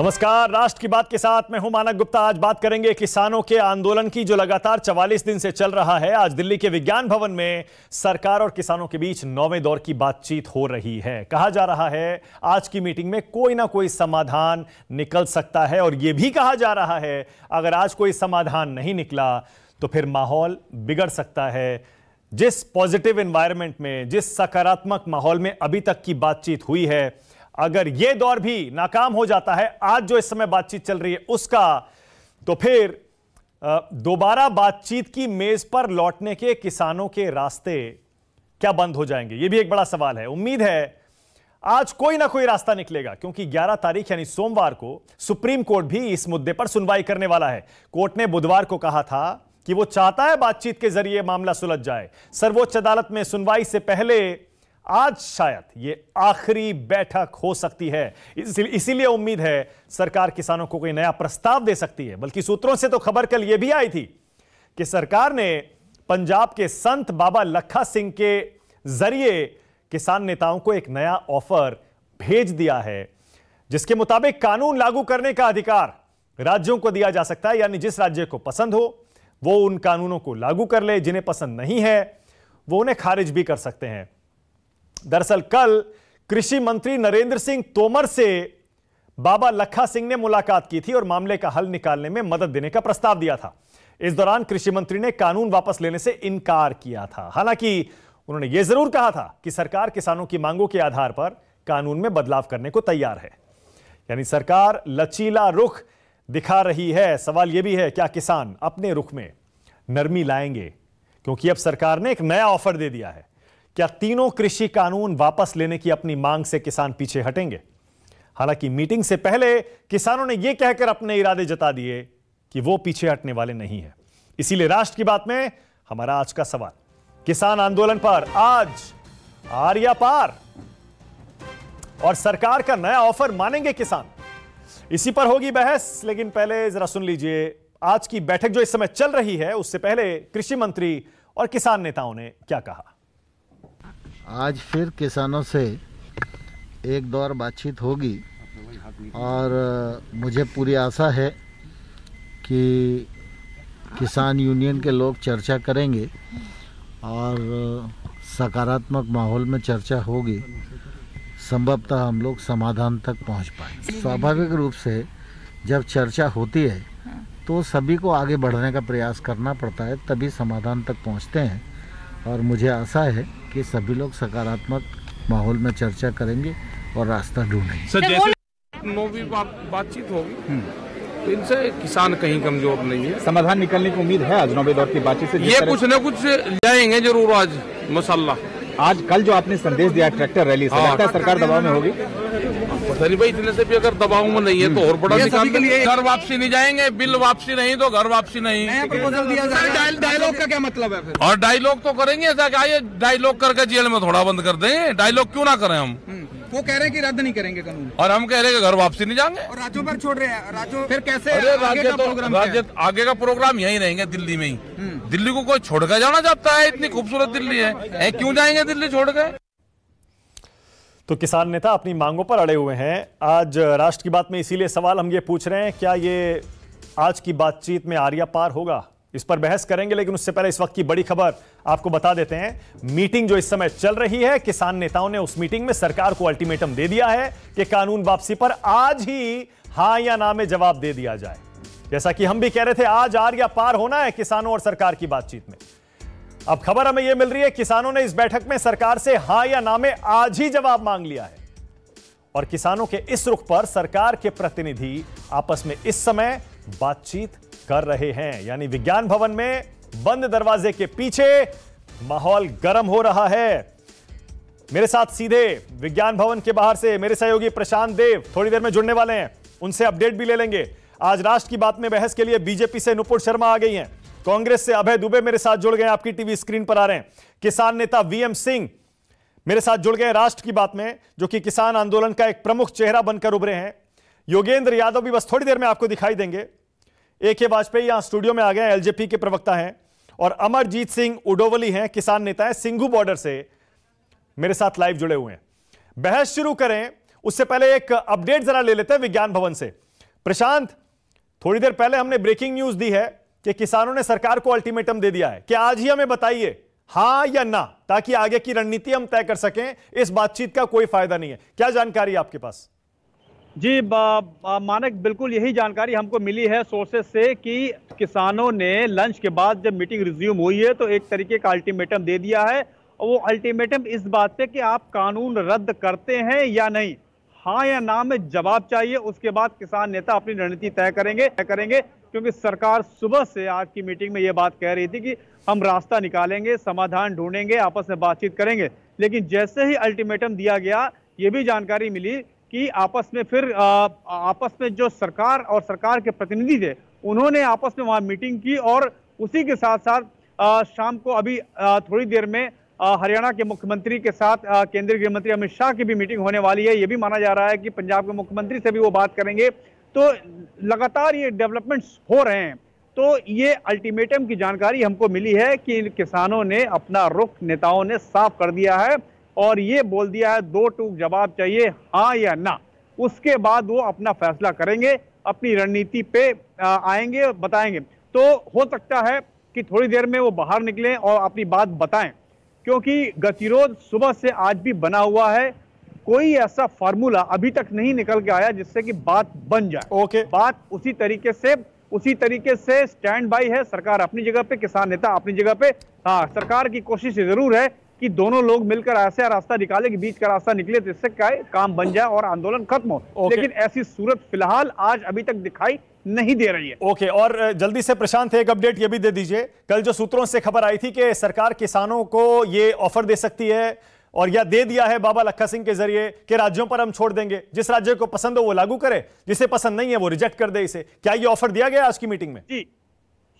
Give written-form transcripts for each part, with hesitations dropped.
नमस्कार, राष्ट्र की बात के साथ मैं हूं मानक गुप्ता। आज बात करेंगे किसानों के आंदोलन की जो लगातार 44 दिन से चल रहा है। आज दिल्ली के विज्ञान भवन में सरकार और किसानों के बीच 9वें दौर की बातचीत हो रही है। कहा जा रहा है आज की मीटिंग में कोई ना कोई समाधान निकल सकता है और यह भी कहा जा रहा है अगर आज कोई समाधान नहीं निकला तो फिर माहौल बिगड़ सकता है। जिस पॉजिटिव एनवायरनमेंट में, जिस सकारात्मक माहौल में अभी तक की बातचीत हुई है, अगर यह दौर भी नाकाम हो जाता है, आज जो इस समय बातचीत चल रही है उसका, तो फिर दोबारा बातचीत की मेज पर लौटने के किसानों के रास्ते क्या बंद हो जाएंगे? यह भी एक बड़ा सवाल है। उम्मीद है आज कोई ना कोई रास्ता निकलेगा, क्योंकि 11 तारीख यानी सोमवार को सुप्रीम कोर्ट भी इस मुद्दे पर सुनवाई करने वाला है। कोर्ट ने बुधवार को कहा था कि वो चाहता है बातचीत के जरिए मामला सुलझ जाए। सर्वोच्च अदालत में सुनवाई से पहले आज शायद ये आखिरी बैठक हो सकती है। इसीलिए उम्मीद है सरकार किसानों को कोई नया प्रस्ताव दे सकती है। बल्कि सूत्रों से तो खबर कल यह भी आई थी कि सरकार ने पंजाब के संत बाबा लखा सिंह के जरिए किसान नेताओं को एक नया ऑफर भेज दिया है, जिसके मुताबिक कानून लागू करने का अधिकार राज्यों को दिया जा सकता है। यानी जिस राज्य को पसंद हो वो उन कानूनों को लागू कर ले, जिन्हें पसंद नहीं है वो उन्हें खारिज भी कर सकते हैं। दरअसल कल कृषि मंत्री नरेंद्र सिंह तोमर से बाबा लखा सिंह ने मुलाकात की थी और मामले का हल निकालने में मदद देने का प्रस्ताव दिया था। इस दौरान कृषि मंत्री ने कानून वापस लेने से इनकार किया था। हालांकि उन्होंने यह जरूर कहा था कि सरकार किसानों की मांगों के आधार पर कानून में बदलाव करने को तैयार है। यानी सरकार लचीला रुख दिखा रही है। सवाल यह भी है क्या किसान अपने रुख में नरमी लाएंगे, क्योंकि अब सरकार ने एक नया ऑफर दे दिया है। क्या तीनों कृषि कानून वापस लेने की अपनी मांग से किसान पीछे हटेंगे? हालांकि मीटिंग से पहले किसानों ने यह कहकर अपने इरादे जता दिए कि वो पीछे हटने वाले नहीं हैं। इसीलिए राष्ट्र की बात में हमारा आज का सवाल, किसान आंदोलन पर आज आर या पार और सरकार का नया ऑफर मानेंगे किसान? इसी पर होगी बहस। लेकिन पहले जरा सुन लीजिए आज की बैठक जो इस समय चल रही है, उससे पहले कृषि मंत्री और किसान नेताओं ने क्या कहा। आज फिर किसानों से एक दौर बातचीत होगी और मुझे पूरी आशा है कि किसान यूनियन के लोग चर्चा करेंगे और सकारात्मक माहौल में चर्चा होगी। संभवतः हम लोग समाधान तक पहुंच पाएंगे। स्वाभाविक रूप से जब चर्चा होती है तो सभी को आगे बढ़ने का प्रयास करना पड़ता है, तभी समाधान तक पहुंचते हैं। और मुझे आशा है कि सभी लोग सकारात्मक माहौल में चर्चा करेंगे और रास्ता ढूंढेंगे। सर, जैसे नौवीं बातचीत होगी तो इनसे किसान कहीं कमजोर नहीं है। समाधान निकलने की उम्मीद है आज 9वें दौर की बातचीत से। ये कुछ न कुछ जाएंगे जरूर आज माशाल्लाह। आज कल जो आपने संदेश दिया ट्रैक्टर रैली से, लगता है सरकार दबाव में होगी? पता नहीं भाई, इतने से भी अगर दबाव में नहीं है तो और बड़ा घर वापसी नहीं जाएंगे। बिल वापसी नहीं तो घर वापसी नहीं। डायलॉग का क्या मतलब है फिर? और डायलॉग तो करेंगे ऐसा क्या, ये डायलॉग करके जेल में थोड़ा बंद कर दें। डायलॉग क्यों ना करें हम? वो कह रहे हैं कि रद्द नहीं करेंगे कानून और हम कह रहे हैं कि घर वापसी नहीं जाएंगे और राज्यों पर छोड़ रहे हैं। राज्यों फिर कैसे? राज्य आगे का प्रोग्राम यही रहेंगे, दिल्ली में ही। दिल्ली को कोई छोड़ कर जाना चाहता है? इतनी खूबसूरत दिल्ली है, क्यों जाएंगे दिल्ली छोड़ कर? तो किसान नेता अपनी मांगों पर अड़े हुए हैं। आज राष्ट्र की बात में इसीलिए सवाल हम ये पूछ रहे हैं, क्या ये आज की बातचीत में आर या पार होगा? इस पर बहस करेंगे, लेकिन उससे पहले इस वक्त की बड़ी खबर आपको बता देते हैं। मीटिंग जो इस समय चल रही है, किसान नेताओं ने उस मीटिंग में सरकार को अल्टीमेटम दे दिया है कि कानून वापसी पर आज ही हां या ना में जवाब दे दिया जाए। जैसा कि हम भी कह रहे थे, आज आर या पार होना है किसानों और सरकार की बातचीत में। अब खबर हमें यह मिल रही है किसानों ने इस बैठक में सरकार से हां या ना में आज ही जवाब मांग लिया है। और किसानों के इस रुख पर सरकार के प्रतिनिधि आपस में इस समय बातचीत कर रहे हैं। यानी विज्ञान भवन में बंद दरवाजे के पीछे माहौल गर्म हो रहा है। मेरे साथ सीधे विज्ञान भवन के बाहर से मेरे सहयोगी प्रशांत देव थोड़ी देर में जुड़ने वाले हैं, उनसे अपडेट भी ले लेंगे। आज राष्ट्र की बात में बहस के लिए बीजेपी से नुपुर शर्मा आ गई हैं, कांग्रेस से अभय दुबे मेरे साथ जुड़ गए, आपकी टीवी स्क्रीन पर आ रहे हैं। किसान नेता वीएम सिंह मेरे साथ जुड़ गए राष्ट्र की बात में, जो कि किसान आंदोलन का एक प्रमुख चेहरा बनकर उभरे हैं। योगेंद्र यादव भी बस थोड़ी देर में आपको दिखाई देंगे। AK वाजपेयी यहां स्टूडियो में आ गए, LJP के प्रवक्ता हैं। और अमरजीत सिंह उडोवली हैं, किसान नेता हैं, सिंघू बॉर्डर से मेरे साथ लाइव जुड़े हुए हैं। बहस शुरू करें उससे पहले एक अपडेट जरा ले लेते हैं विज्ञान भवन से। प्रशांत, थोड़ी देर पहले हमने ब्रेकिंग न्यूज दी है कि किसानों ने सरकार को अल्टीमेटम दे दिया है। क्या आज ही हमें बताइए हां या ना, ताकि आगे की रणनीति हम तय कर सकें। इस बातचीत का कोई फायदा नहीं है। क्या जानकारी आपके पास? जी मानक, बिल्कुल यही जानकारी हमको मिली है सोर्सेस से कि किसानों ने लंच के बाद जब मीटिंग रिज्यूम हुई है तो एक तरीके का अल्टीमेटम दे दिया है। और वो अल्टीमेटम इस बात पे कि आप कानून रद्द करते हैं या नहीं, हाँ या ना में जवाब चाहिए। उसके बाद किसान नेता अपनी रणनीति तय करेंगे क्योंकि सरकार सुबह से आज की मीटिंग में ये बात कह रही थी कि हम रास्ता निकालेंगे, समाधान ढूंढेंगे, आपस में बातचीत करेंगे। लेकिन जैसे ही अल्टीमेटम दिया गया, ये भी जानकारी मिली कि आपस में जो सरकार और सरकार के प्रतिनिधि थे, उन्होंने आपस में वहां मीटिंग की। और उसी के साथ साथ शाम को अभी थोड़ी देर में हरियाणा के मुख्यमंत्री के साथ केंद्रीय गृह मंत्री अमित शाह की भी मीटिंग होने वाली है। ये भी माना जा रहा है कि पंजाब के मुख्यमंत्री से भी वो बात करेंगे। तो लगातार ये डेवलपमेंट्स हो रहे हैं। तो ये अल्टीमेटम की जानकारी हमको मिली है कि किसानों ने अपना रुख नेताओं ने साफ कर दिया है और ये बोल दिया है दो टूक जवाब चाहिए, हाँ या ना। उसके बाद वो अपना फैसला करेंगे, अपनी रणनीति पे आएंगे, बताएंगे। तो हो सकता है कि थोड़ी देर में वो बाहर निकलें और अपनी बात बताएं, क्योंकि गतिरोध सुबह से आज भी बना हुआ है। कोई ऐसा फार्मूला अभी तक नहीं निकल के आया जिससे कि बात बन जाए। बात उसी तरीके से स्टैंड बाई है। सरकार अपनी जगह पे, किसान नेता अपनी जगह पे। हाँ, सरकार की कोशिश जरूर है कि दोनों लोग मिलकर ऐसा रास्ता निकाले कि बीच का रास्ता निकले, जिससे क्या काम बन जाए और आंदोलन खत्म हो। लेकिन ऐसी सूरत फिलहाल आज अभी तक दिखाई नहीं दे रही है। ओके, और जल्दी से प्रशांत एक अपडेट ये भी दे दीजिए। कल जो सूत्रों से खबर आई थी कि सरकार किसानों को ये ऑफर दे सकती है और या दे दिया है बाबा लखा सिंह के जरिए कि राज्यों पर हम छोड़ देंगे, जिस राज्य को पसंद हो वो लागू करे, जिसे पसंद नहीं है वो रिजेक्ट कर दे इसे। क्या ये ऑफर दिया गया आज की मीटिंग में? जी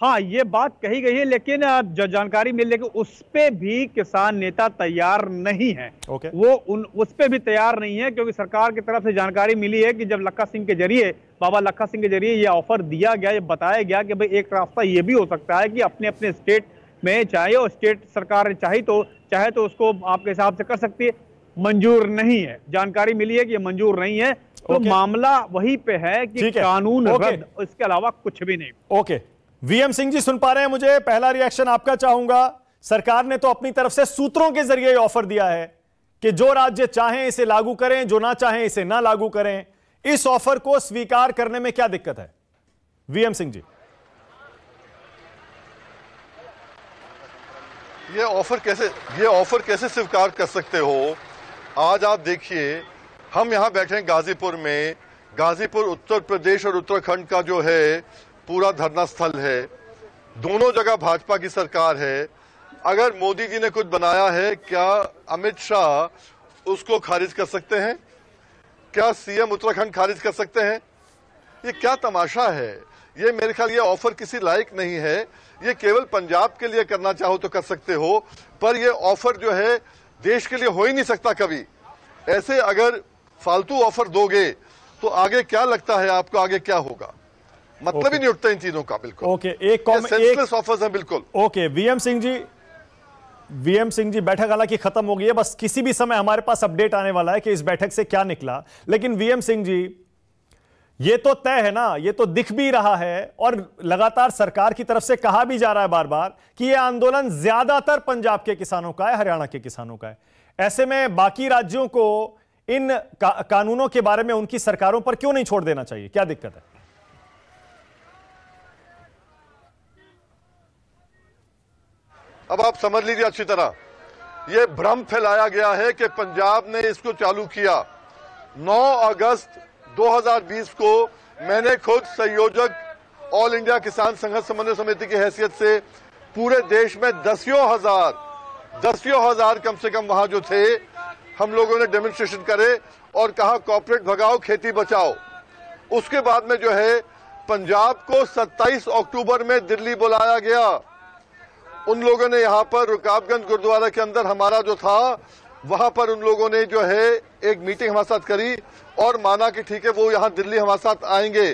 हाँ, ये बात कही गई है, लेकिन जो जानकारी मिल रही है उस पे भी किसान नेता तैयार नहीं है। वो उस पे भी तैयार नहीं है, क्योंकि सरकार की तरफ से जानकारी मिली है कि जब लखा सिंह के जरिए, बाबा लखा सिंह के जरिए ये ऑफर दिया गया, ये बताया गया कि भाई एक रास्ता ये भी हो सकता है कि अपने अपने स्टेट में चाहे, और स्टेट सरकार चाहे तो उसको आपके हिसाब से कर सकती है। मंजूर नहीं है, जानकारी मिली है कि ये मंजूर नहीं है। तो मामला वहीं पे है कि कानून रद्द, इसके अलावा कुछ भी नहीं। ओके, वीएम सिंह जी सुन पा रहे हैं मुझे? पहला रिएक्शन आपका चाहूंगा। सरकार ने तो अपनी तरफ से सूत्रों के जरिए ऑफर दिया है कि जो राज्य चाहें इसे लागू करें, जो ना चाहें इसे ना लागू करें। इस ऑफर को स्वीकार करने में क्या दिक्कत है, वीएम सिंह जी? ये ऑफर कैसे स्वीकार कर सकते हो? आज आप देखिए, हम यहां बैठे हैं गाजीपुर में। गाजीपुर उत्तर प्रदेश और उत्तराखंड का जो है पूरा धरना स्थल है। दोनों जगह भाजपा की सरकार है। अगर मोदी जी ने कुछ बनाया है, क्या अमित शाह उसको खारिज कर सकते हैं? क्या सीएम उत्तराखंड खारिज कर सकते हैं? ये क्या तमाशा है? ये मेरे ख्याल ये ऑफर किसी लायक नहीं है। ये केवल पंजाब के लिए करना चाहो तो कर सकते हो, पर ये ऑफर जो है देश के लिए हो ही नहीं सकता कभी। ऐसे अगर फालतू ऑफर दोगे तो आगे क्या लगता है आपको, आगे क्या होगा? मतलब ही नहीं उठता इन चीजों का। बिल्कुल एक सेंसलेस ऑफर्स हैं बिल्कुल। ओके, वीएम सिंह जी बैठक हालांकि खत्म हो गई है, बस किसी भी समय हमारे पास अपडेट आने वाला है कि इस बैठक से क्या निकला। लेकिन वीएम सिंह जी, ये तो तय है ना, ये तो दिख भी रहा है और लगातार सरकार की तरफ से कहा भी जा रहा है बार बार कि यह आंदोलन ज्यादातर पंजाब के किसानों का है, हरियाणा के किसानों का है। ऐसे में बाकी राज्यों को इन कानूनों के बारे में उनकी सरकारों पर क्यों नहीं छोड़ देना चाहिए? क्या दिक्कत है? अब आप समझ लीजिए अच्छी तरह, यह भ्रम फैलाया गया है कि पंजाब ने इसको चालू किया। 9 अगस्त 2020 को मैंने खुद संयोजक ऑल इंडिया किसान संघर्ष समन्वय समिति की हैसियत से पूरे देश में दसियों हजार कम से कम वहां जो थे, हम लोगों ने डेमोन्स्ट्रेशन करे और कहा कॉर्पोरेट भगाओ, खेती बचाओ। उसके बाद में जो है पंजाब को 27 अक्टूबर में दिल्ली बुलाया गया। उन लोगों ने यहाँ पर रुकाबगंज गुरुद्वारा के अंदर हमारा जो था, वहां पर उन लोगों ने जो है एक मीटिंग हमारे साथ करी और माना कि ठीक है वो यहाँ दिल्ली हमारे साथ आएंगे।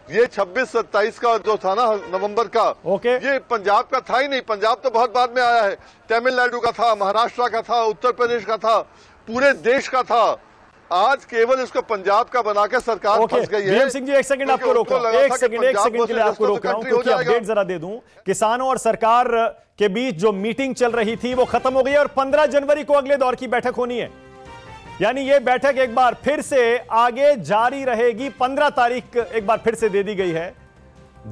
ये 26-27 का जो था ना नवंबर का, ये पंजाब का था ही नहीं। पंजाब तो बहुत बाद में आया है। तमिलनाडु का था, महाराष्ट्र का था, उत्तर प्रदेश का था, पूरे देश का था। आज केवल इसको पंजाब का बनाकर सरकार फंस गई है। वीएम सिंह जी, एक सेकंड आपको रोक रहा हूं, एक सेकंड के लिए आपको रोक रहा हूं, क्योंकि अपडेट जरा दे दूं। किसानों और सरकार के बीच जो मीटिंग चल रही थी वो खत्म हो गई है और 15 जनवरी को अगले दौर की बैठक होनी है। यानी ये बैठक एक बार फिर से आगे जारी रहेगी। 15 तारीख एक बार फिर से दे दी गई है।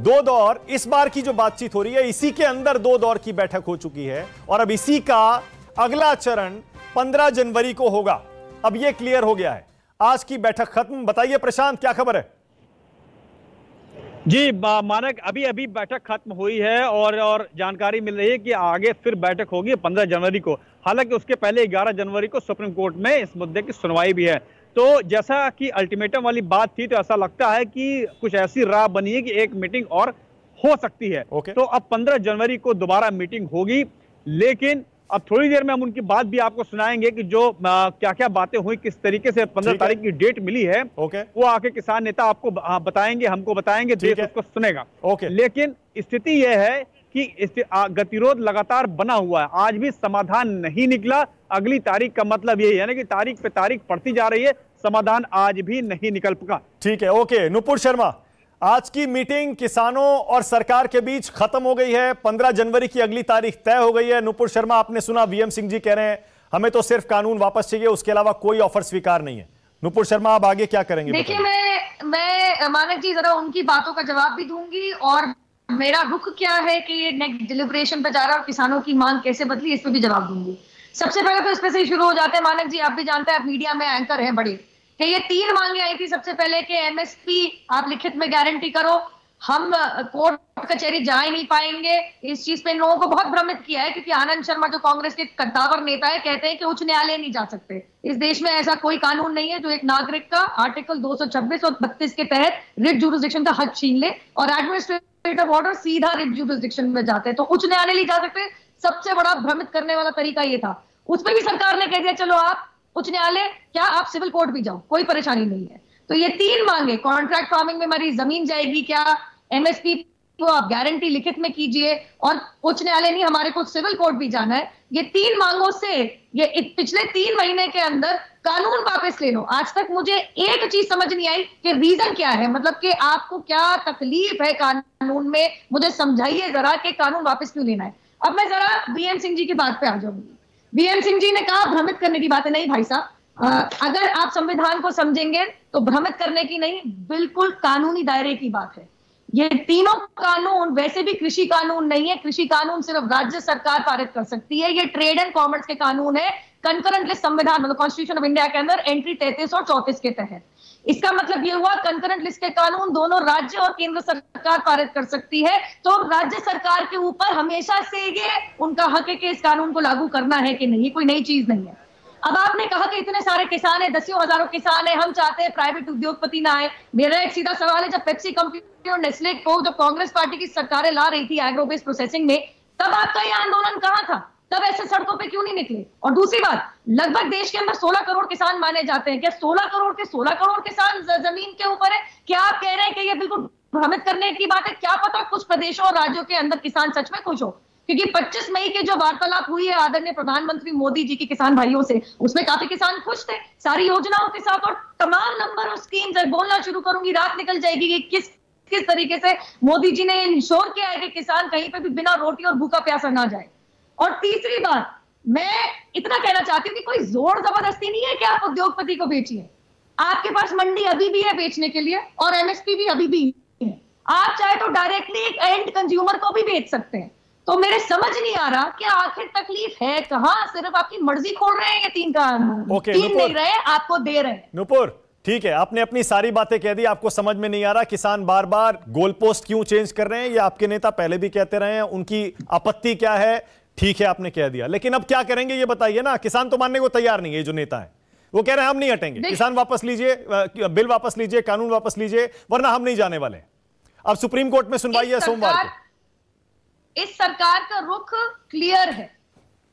2 दौर इस बार की जो बातचीत हो रही है, इसी के अंदर 2 दौर की बैठक हो चुकी है और अब इसी का अगला चरण 15 जनवरी को होगा। अब यह क्लियर हो गया है। आज की बैठक खत्म। बताइए प्रशांत, क्या खबर है? जी मानक, अभी अभी बैठक खत्म हुई है और जानकारी मिल रही है कि आगे फिर बैठक होगी 15 जनवरी को। हालांकि उसके पहले 11 जनवरी को सुप्रीम कोर्ट में इस मुद्दे की सुनवाई भी है। तो जैसा कि अल्टीमेटम वाली बात थी, तो ऐसा लगता है कि कुछ ऐसी राह बनी है कि एक मीटिंग और हो सकती है। तो अब 15 जनवरी को दोबारा मीटिंग होगी, लेकिन अब थोड़ी देर में हम उनकी बात भी आपको सुनाएंगे कि जो क्या क्या बातें हुई, किस तरीके से 15 तारीख की डेट मिली है, वो आके किसान नेता आपको बताएंगे, हमको बताएंगे, देश उसको सुनेगा। लेकिन स्थिति यह है कि गतिरोध लगातार बना हुआ है, आज भी समाधान नहीं निकला। अगली तारीख का मतलब यही है ना कि तारीख पे तारीख पड़ती जा रही है, समाधान आज भी नहीं निकल पाया। ठीक है, ओके। नुपुर शर्मा, आज की मीटिंग किसानों और सरकार के बीच खत्म हो गई है। 15 जनवरी की अगली तारीख तय हो गई है। नुपुर शर्मा, आपने सुना वीएम सिंह जी कह रहे हैं हमें तो सिर्फ कानून वापस चाहिए, उसके अलावा कोई ऑफर स्वीकार नहीं है। नुपुर शर्मा, आप आगे क्या करेंगे? देखिए, मैं मानक जी जरा उनकी बातों का जवाब भी दूंगी और मेरा रुख क्या है कि ये नेक्स्ट डिलिब्रेशन पे जा रहा है और किसानों की मांग कैसे बदली, इस पर भी जवाब दूंगी। सबसे पहले तो इस पे से शुरू हो जाते हैं। मानक जी, आप भी जानते हैं, आप मीडिया में एंकर हैं बड़े, कि ये 3 मांगे आई थी। सबसे पहले कि एमएसपी आप लिखित में गारंटी करो, हम कोर्ट कचहरी जा ही नहीं पाएंगे। इस चीज पे लोगों को बहुत भ्रमित किया है, क्योंकि आनंद शर्मा जो कांग्रेस के कद्दावर नेता है, कहते हैं कि उच्च न्यायालय नहीं जा सकते। इस देश में ऐसा कोई कानून नहीं है जो एक नागरिक का आर्टिकल 226 और 32 के तहत रिट जुरिसडिक्शन का हक छीन ले, और एडमिनिस्ट्रेटिव ऑर्डर सीधा रिट जुरिसडिक्शन में जाते हैं। तो उच्च न्यायालय नहीं जा सकते, सबसे बड़ा भ्रमित करने वाला तरीका ये था। उसमें भी सरकार ने कह दिया चलो आप उच्च न्यायालय क्या, आप सिविल कोर्ट भी जाओ, कोई परेशानी नहीं है। तो ये 3 मांगे, कॉन्ट्रैक्ट फार्मिंग में हमारी जमीन जाएगी क्या, एमएसपी को आप गारंटी लिखित में कीजिए, और उच्च न्यायालय नहीं, हमारे को सिविल कोर्ट भी जाना है। ये 3 मांगों से ये पिछले 3 महीने के अंदर कानून वापस ले लो। आज तक मुझे एक चीज समझ नहीं आई कि रीजन क्या है, मतलब कि आपको क्या तकलीफ है कानून में, मुझे समझाइए जरा कि कानून वापस क्यों लेना है। अब मैं जरा वीएम सिंह जी की बात पे आ जाऊंगी। वीएम सिंह जी ने कहा भ्रमित करने की बात है। नहीं भाई साहब, अगर आप संविधान को समझेंगे तो भ्रमित करने की नहीं, बिल्कुल कानूनी दायरे की बात है। ये तीनों कानून वैसे भी कृषि कानून नहीं है, कृषि कानून सिर्फ राज्य सरकार पारित कर सकती है। ये ट्रेड एंड कॉमर्स के कानून है, कंकरेंट लिस्ट संविधान मतलब कॉन्स्टिट्यूशन ऑफ इंडिया के अंदर एंट्री 33 और 34 के तहत। इसका मतलब ये हुआ कंकरेंट लिस्ट के कानून दोनों राज्य और केंद्र सरकार पारित कर सकती है। तो राज्य सरकार के ऊपर हमेशा से ये उनका हक है कि इस कानून को लागू करना है कि नहीं, कोई नई चीज नहीं है। अब आपने कहा कि इतने सारे किसान हैं, दसियों हजारों किसान हैं, हम चाहते हैं प्राइवेट उद्योगपति ना आए। मेरा एक सीधा सवाल है, जब पेप्सी कंपनी और नेस्ले को जब कांग्रेस पार्टी की सरकारें ला रही थी एग्रो बेस्ड प्रोसेसिंग में, तब आपका ये आंदोलन कहां था? तब ऐसे सड़कों पे क्यों नहीं निकले? और दूसरी बात, लगभग देश के अंदर 16 करोड़ किसान माने जाते हैं। क्या 16 करोड़ के 16 करोड़ किसान जमीन के ऊपर है? क्या आप कह रहे हैं कि ये बिल्कुल भ्रमित करने की बात है? क्या पता कुछ प्रदेशों और राज्यों के अंदर किसान सच में खुश हो, क्योंकि 25 मई की जो वार्तालाप हुई है आदरणीय प्रधानमंत्री मोदी जी के किसान भाइयों से, उसमें काफी किसान खुश थे सारी योजनाओं के साथ, और तमाम नंबर और स्कीम्स बोलना शुरू करूंगी, रात निकल जाएगी कि किस तरीके से मोदी जी ने इंश्योर किया है कि किसान कहीं पे भी बिना रोटी और भूखा प्यासा ना जाए। और तीसरी बात, मैं इतना कहना चाहती हूँ कि कोई जोर जबरदस्ती नहीं है कि आप उद्योगपति को बेचिए। आपके पास मंडी अभी भी है बेचने के लिए, और एमएसपी भी अभी भी है। आप चाहे तो डायरेक्टली एक एंड कंज्यूमर को भी बेच सकते हैं। तो मेरे समझ नहीं आ रहा कि आखिर तकलीफ है कहां? सिर्फ आपकी मर्जी खोल रहे हैं ये 3 कानून, 3 नहीं रहे, आपको दे रहे हैं। नुपुर, ठीक है, आपने अपनी सारी बातें कह दी। आपको समझ में नहीं आ रहा किसान बार बार गोल पोस्ट क्यों चेंज कर रहे हैं, ये आपके नेता पहले भी कहते रहे हैं, उनकी आपत्ति क्या है? ठीक है, आपने कह दिया, लेकिन अब क्या करेंगे ये बताइए ना। किसान तो मानने को तैयार नहीं है, जो नेता है वो कह रहे हैं हम नहीं हटेंगे, किसान वापस लीजिए, बिल वापस लीजिए, कानून वापस लीजिए, वरना हम नहीं जाने वाले। अब सुप्रीम कोर्ट में सुनवाई है सोमवार को। इस सरकार का रुख क्लियर है।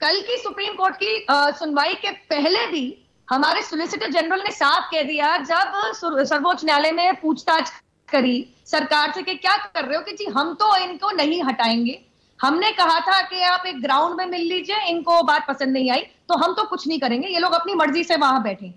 कल की सुप्रीम कोर्ट की सुनवाई के पहले भी हमारे सोलिसिटर जनरल ने साफ कह दिया, जब सर्वोच्च न्यायालय में पूछताछ करी सरकार से कि क्या कर रहे हो, कि जी हम तो इनको नहीं हटाएंगे, हमने कहा था कि आप एक ग्राउंड में मिल लीजिए, इनको बात पसंद नहीं आई तो हम तो कुछ नहीं करेंगे, ये लोग अपनी मर्जी से वहां बैठेंगे।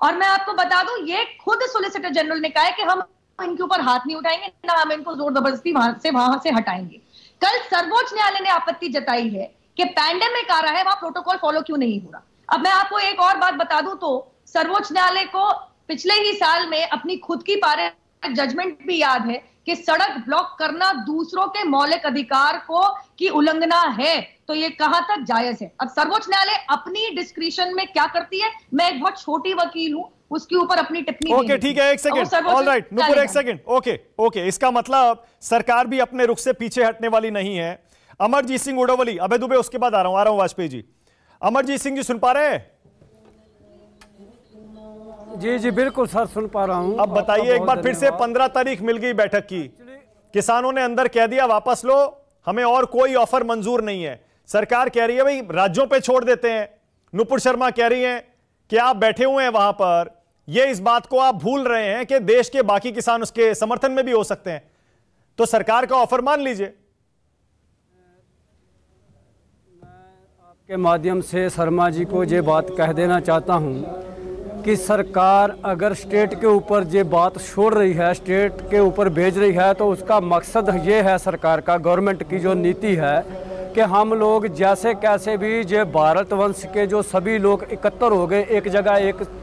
और मैं आपको बता दूं, ये खुद सोलिसिटर जनरल ने कहा है कि हम इनके ऊपर हाथ नहीं उठाएंगे, ना हम इनको जोर जबरदस्ती वहां से हटाएंगे। कल सर्वोच्च न्यायालय ने आपत्ति जताई है कि पैंडेमिक आ रहा है, वहां प्रोटोकॉल फॉलो क्यों नहीं हो रहा। अब मैं आपको एक और बात बता दूं तो सर्वोच्च न्यायालय को पिछले ही साल में अपनी खुद की पारित जजमेंट भी याद है कि सड़क ब्लॉक करना दूसरों के मौलिक अधिकार को की उल्लंघना है, तो ये कहां तक जायज है। अब सर्वोच्च न्यायालय अपनी डिस्क्रिशन में क्या करती है, मैं एक बहुत छोटी वकील हूं, उसके ऊपर अपनी टिप्पणी। ओके ठीक है, एक सेकंड, ऑलराइट नुपुर, एक सेकंड। ओके, इसका मतलब सरकार भी अपने रुख से पीछे हटने वाली नहीं है। अमरजीत सिंह उड़ोवली, अबे दुबे उसके बाद आ रहा हूं वाजपेयी जी। अमरजीत सिंह जी सुन पा रहे हैं? जी बिल्कुल सर, सुन पा रहा हूं। अब बताइए एक बार फिर से, 15 तारीख मिल गई बैठक की, किसानों ने अंदर कह दिया वापस लो, हमें और कोई ऑफर मंजूर नहीं है। सरकार कह रही है भाई राज्यों पे छोड़ देते हैं। नुपुर शर्मा कह रही हैं कि आप बैठे हुए हैं वहां पर, ये इस बात को आप भूल रहे हैं कि देश के बाकी किसान उसके समर्थन में भी हो सकते हैं, तो सरकार का ऑफर मान लीजिए। के माध्यम से शर्मा जी को ये बात कह देना चाहता हूं कि सरकार अगर स्टेट के ऊपर ये बात छोड़ रही है, स्टेट के ऊपर भेज रही है, तो उसका मकसद ये है, सरकार का, गवर्नमेंट की जो नीति है कि हम लोग जैसे कैसे भी ये भारत वंश के जो सभी लोग एकत्र हो गए, एक जगह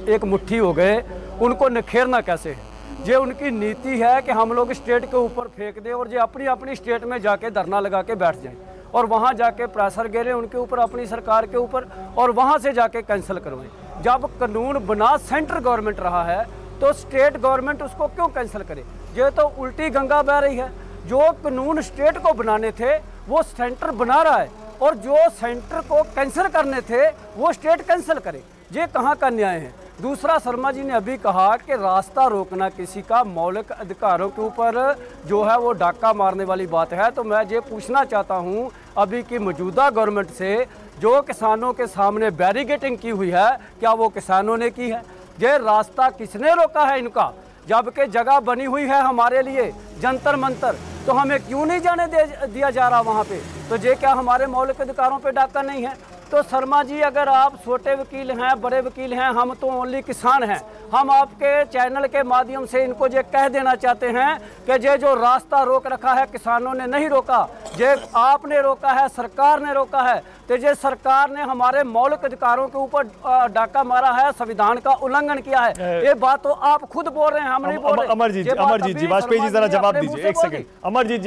एक मुट्ठी हो गए, उनको निखेरना कैसे है। ये उनकी नीति है कि हम लोग स्टेट के ऊपर फेंक दें और ये अपनी अपनी स्टेट में जाके धरना लगा के बैठ जाएं और वहाँ जाके प्रेशर गिरे उनके ऊपर, अपनी सरकार के ऊपर, और वहाँ से जाके कैंसिल करवाएं। जब कानून बना सेंट्रल गवर्नमेंट रहा है तो स्टेट गवर्नमेंट उसको क्यों कैंसिल करे। ये तो उल्टी गंगा बह रही है। जो कानून स्टेट को बनाने थे वो सेंटर बना रहा है, और जो सेंटर को कैंसिल करने थे वो स्टेट कैंसिल करे। ये कहाँ का न्याय है। दूसरा, शर्मा जी ने अभी कहा कि रास्ता रोकना किसी का मौलिक अधिकारों के ऊपर जो है वो डाका मारने वाली बात है। तो मैं ये पूछना चाहता हूँ अभी की मौजूदा गवर्नमेंट से, जो किसानों के सामने बैरिकेडिंग की हुई है, क्या वो किसानों ने की है? ये रास्ता किसने रोका है इनका? जबकि जगह बनी हुई है हमारे लिए जंतर मंतर, तो हमें क्यों नहीं जाने दिया जा रहा वहाँ पे? तो ये क्या हमारे मौलिक अधिकारों पे डाका नहीं है? तो शर्मा जी, अगर आप छोटे वकील हैं, बड़े वकील हैं, हम तो ओनली किसान हैं, हम आपके चैनल के माध्यम से इनको ये कह देना चाहते हैं कि ये जो रास्ता रोक रखा है किसानों ने नहीं रोका, ये आपने रोका है, सरकार ने रोका है। तो ये सरकार ने हमारे मौलिक अधिकारों के ऊपर डाका मारा है, संविधान का उल्लंघन किया है। ये बात तो आप खुद बोल रहे हैं, हम नहीं बोल रहे। अमरजीत जी, वाजपेयी जी जरा जवाब दीजिए, एक सेकंड। अमरजीत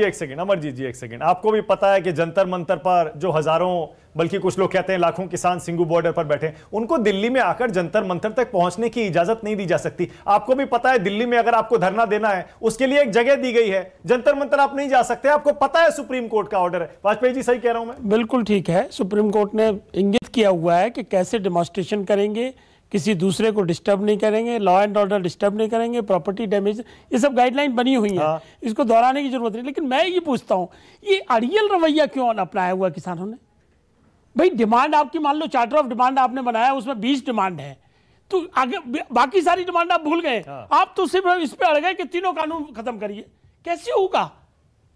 जी एक सेकंड। आपको भी पता है कि जंतर मंतर पर जो हजारों, बल्कि कुछ लोग कहते हैं लाखों किसान सिंगू बॉर्डर पर बैठे, उनको दिल्ली में आकर जंतर मंतर तक पहुंचने की इजाजत नहीं दी जा सकती। आपको भी पता है दिल्ली में अगर आपको धरना देना है उसके लिए एक जगह दी गई है, जंतर मंतर आप नहीं जा सकते। आपको पता है सुप्रीम कोर्ट का ऑर्डर है। वाजपेयी जी, सही कह रहा हूं मैं? बिल्कुल ठीक है। सुप्रीम कोर्ट ने इंगित किया हुआ है कि कैसे डेमोन्स्ट्रेशन करेंगे, किसी दूसरे को डिस्टर्ब नहीं करेंगे, लॉ एंड ऑर्डर डिस्टर्ब नहीं करेंगे, प्रॉपर्टी डैमेज, ये सब गाइडलाइन बनी हुई है। इसको दोहराने की जरूरत नहीं। लेकिन मैं ये पूछता हूं, ये अड़ियल रवैया क्यों अपनाया हुआ किसानों ने? भाई डिमांड आपकी, मान लो चार्टर ऑफ डिमांड आपने बनाया, उसमें 20 डिमांड है, तो आगे बाकी सारी डिमांड आप भूल गए। आप तो सिर्फ इस पे अड़ गए कि तीनों कानून खत्म करिए। कैसे होगा?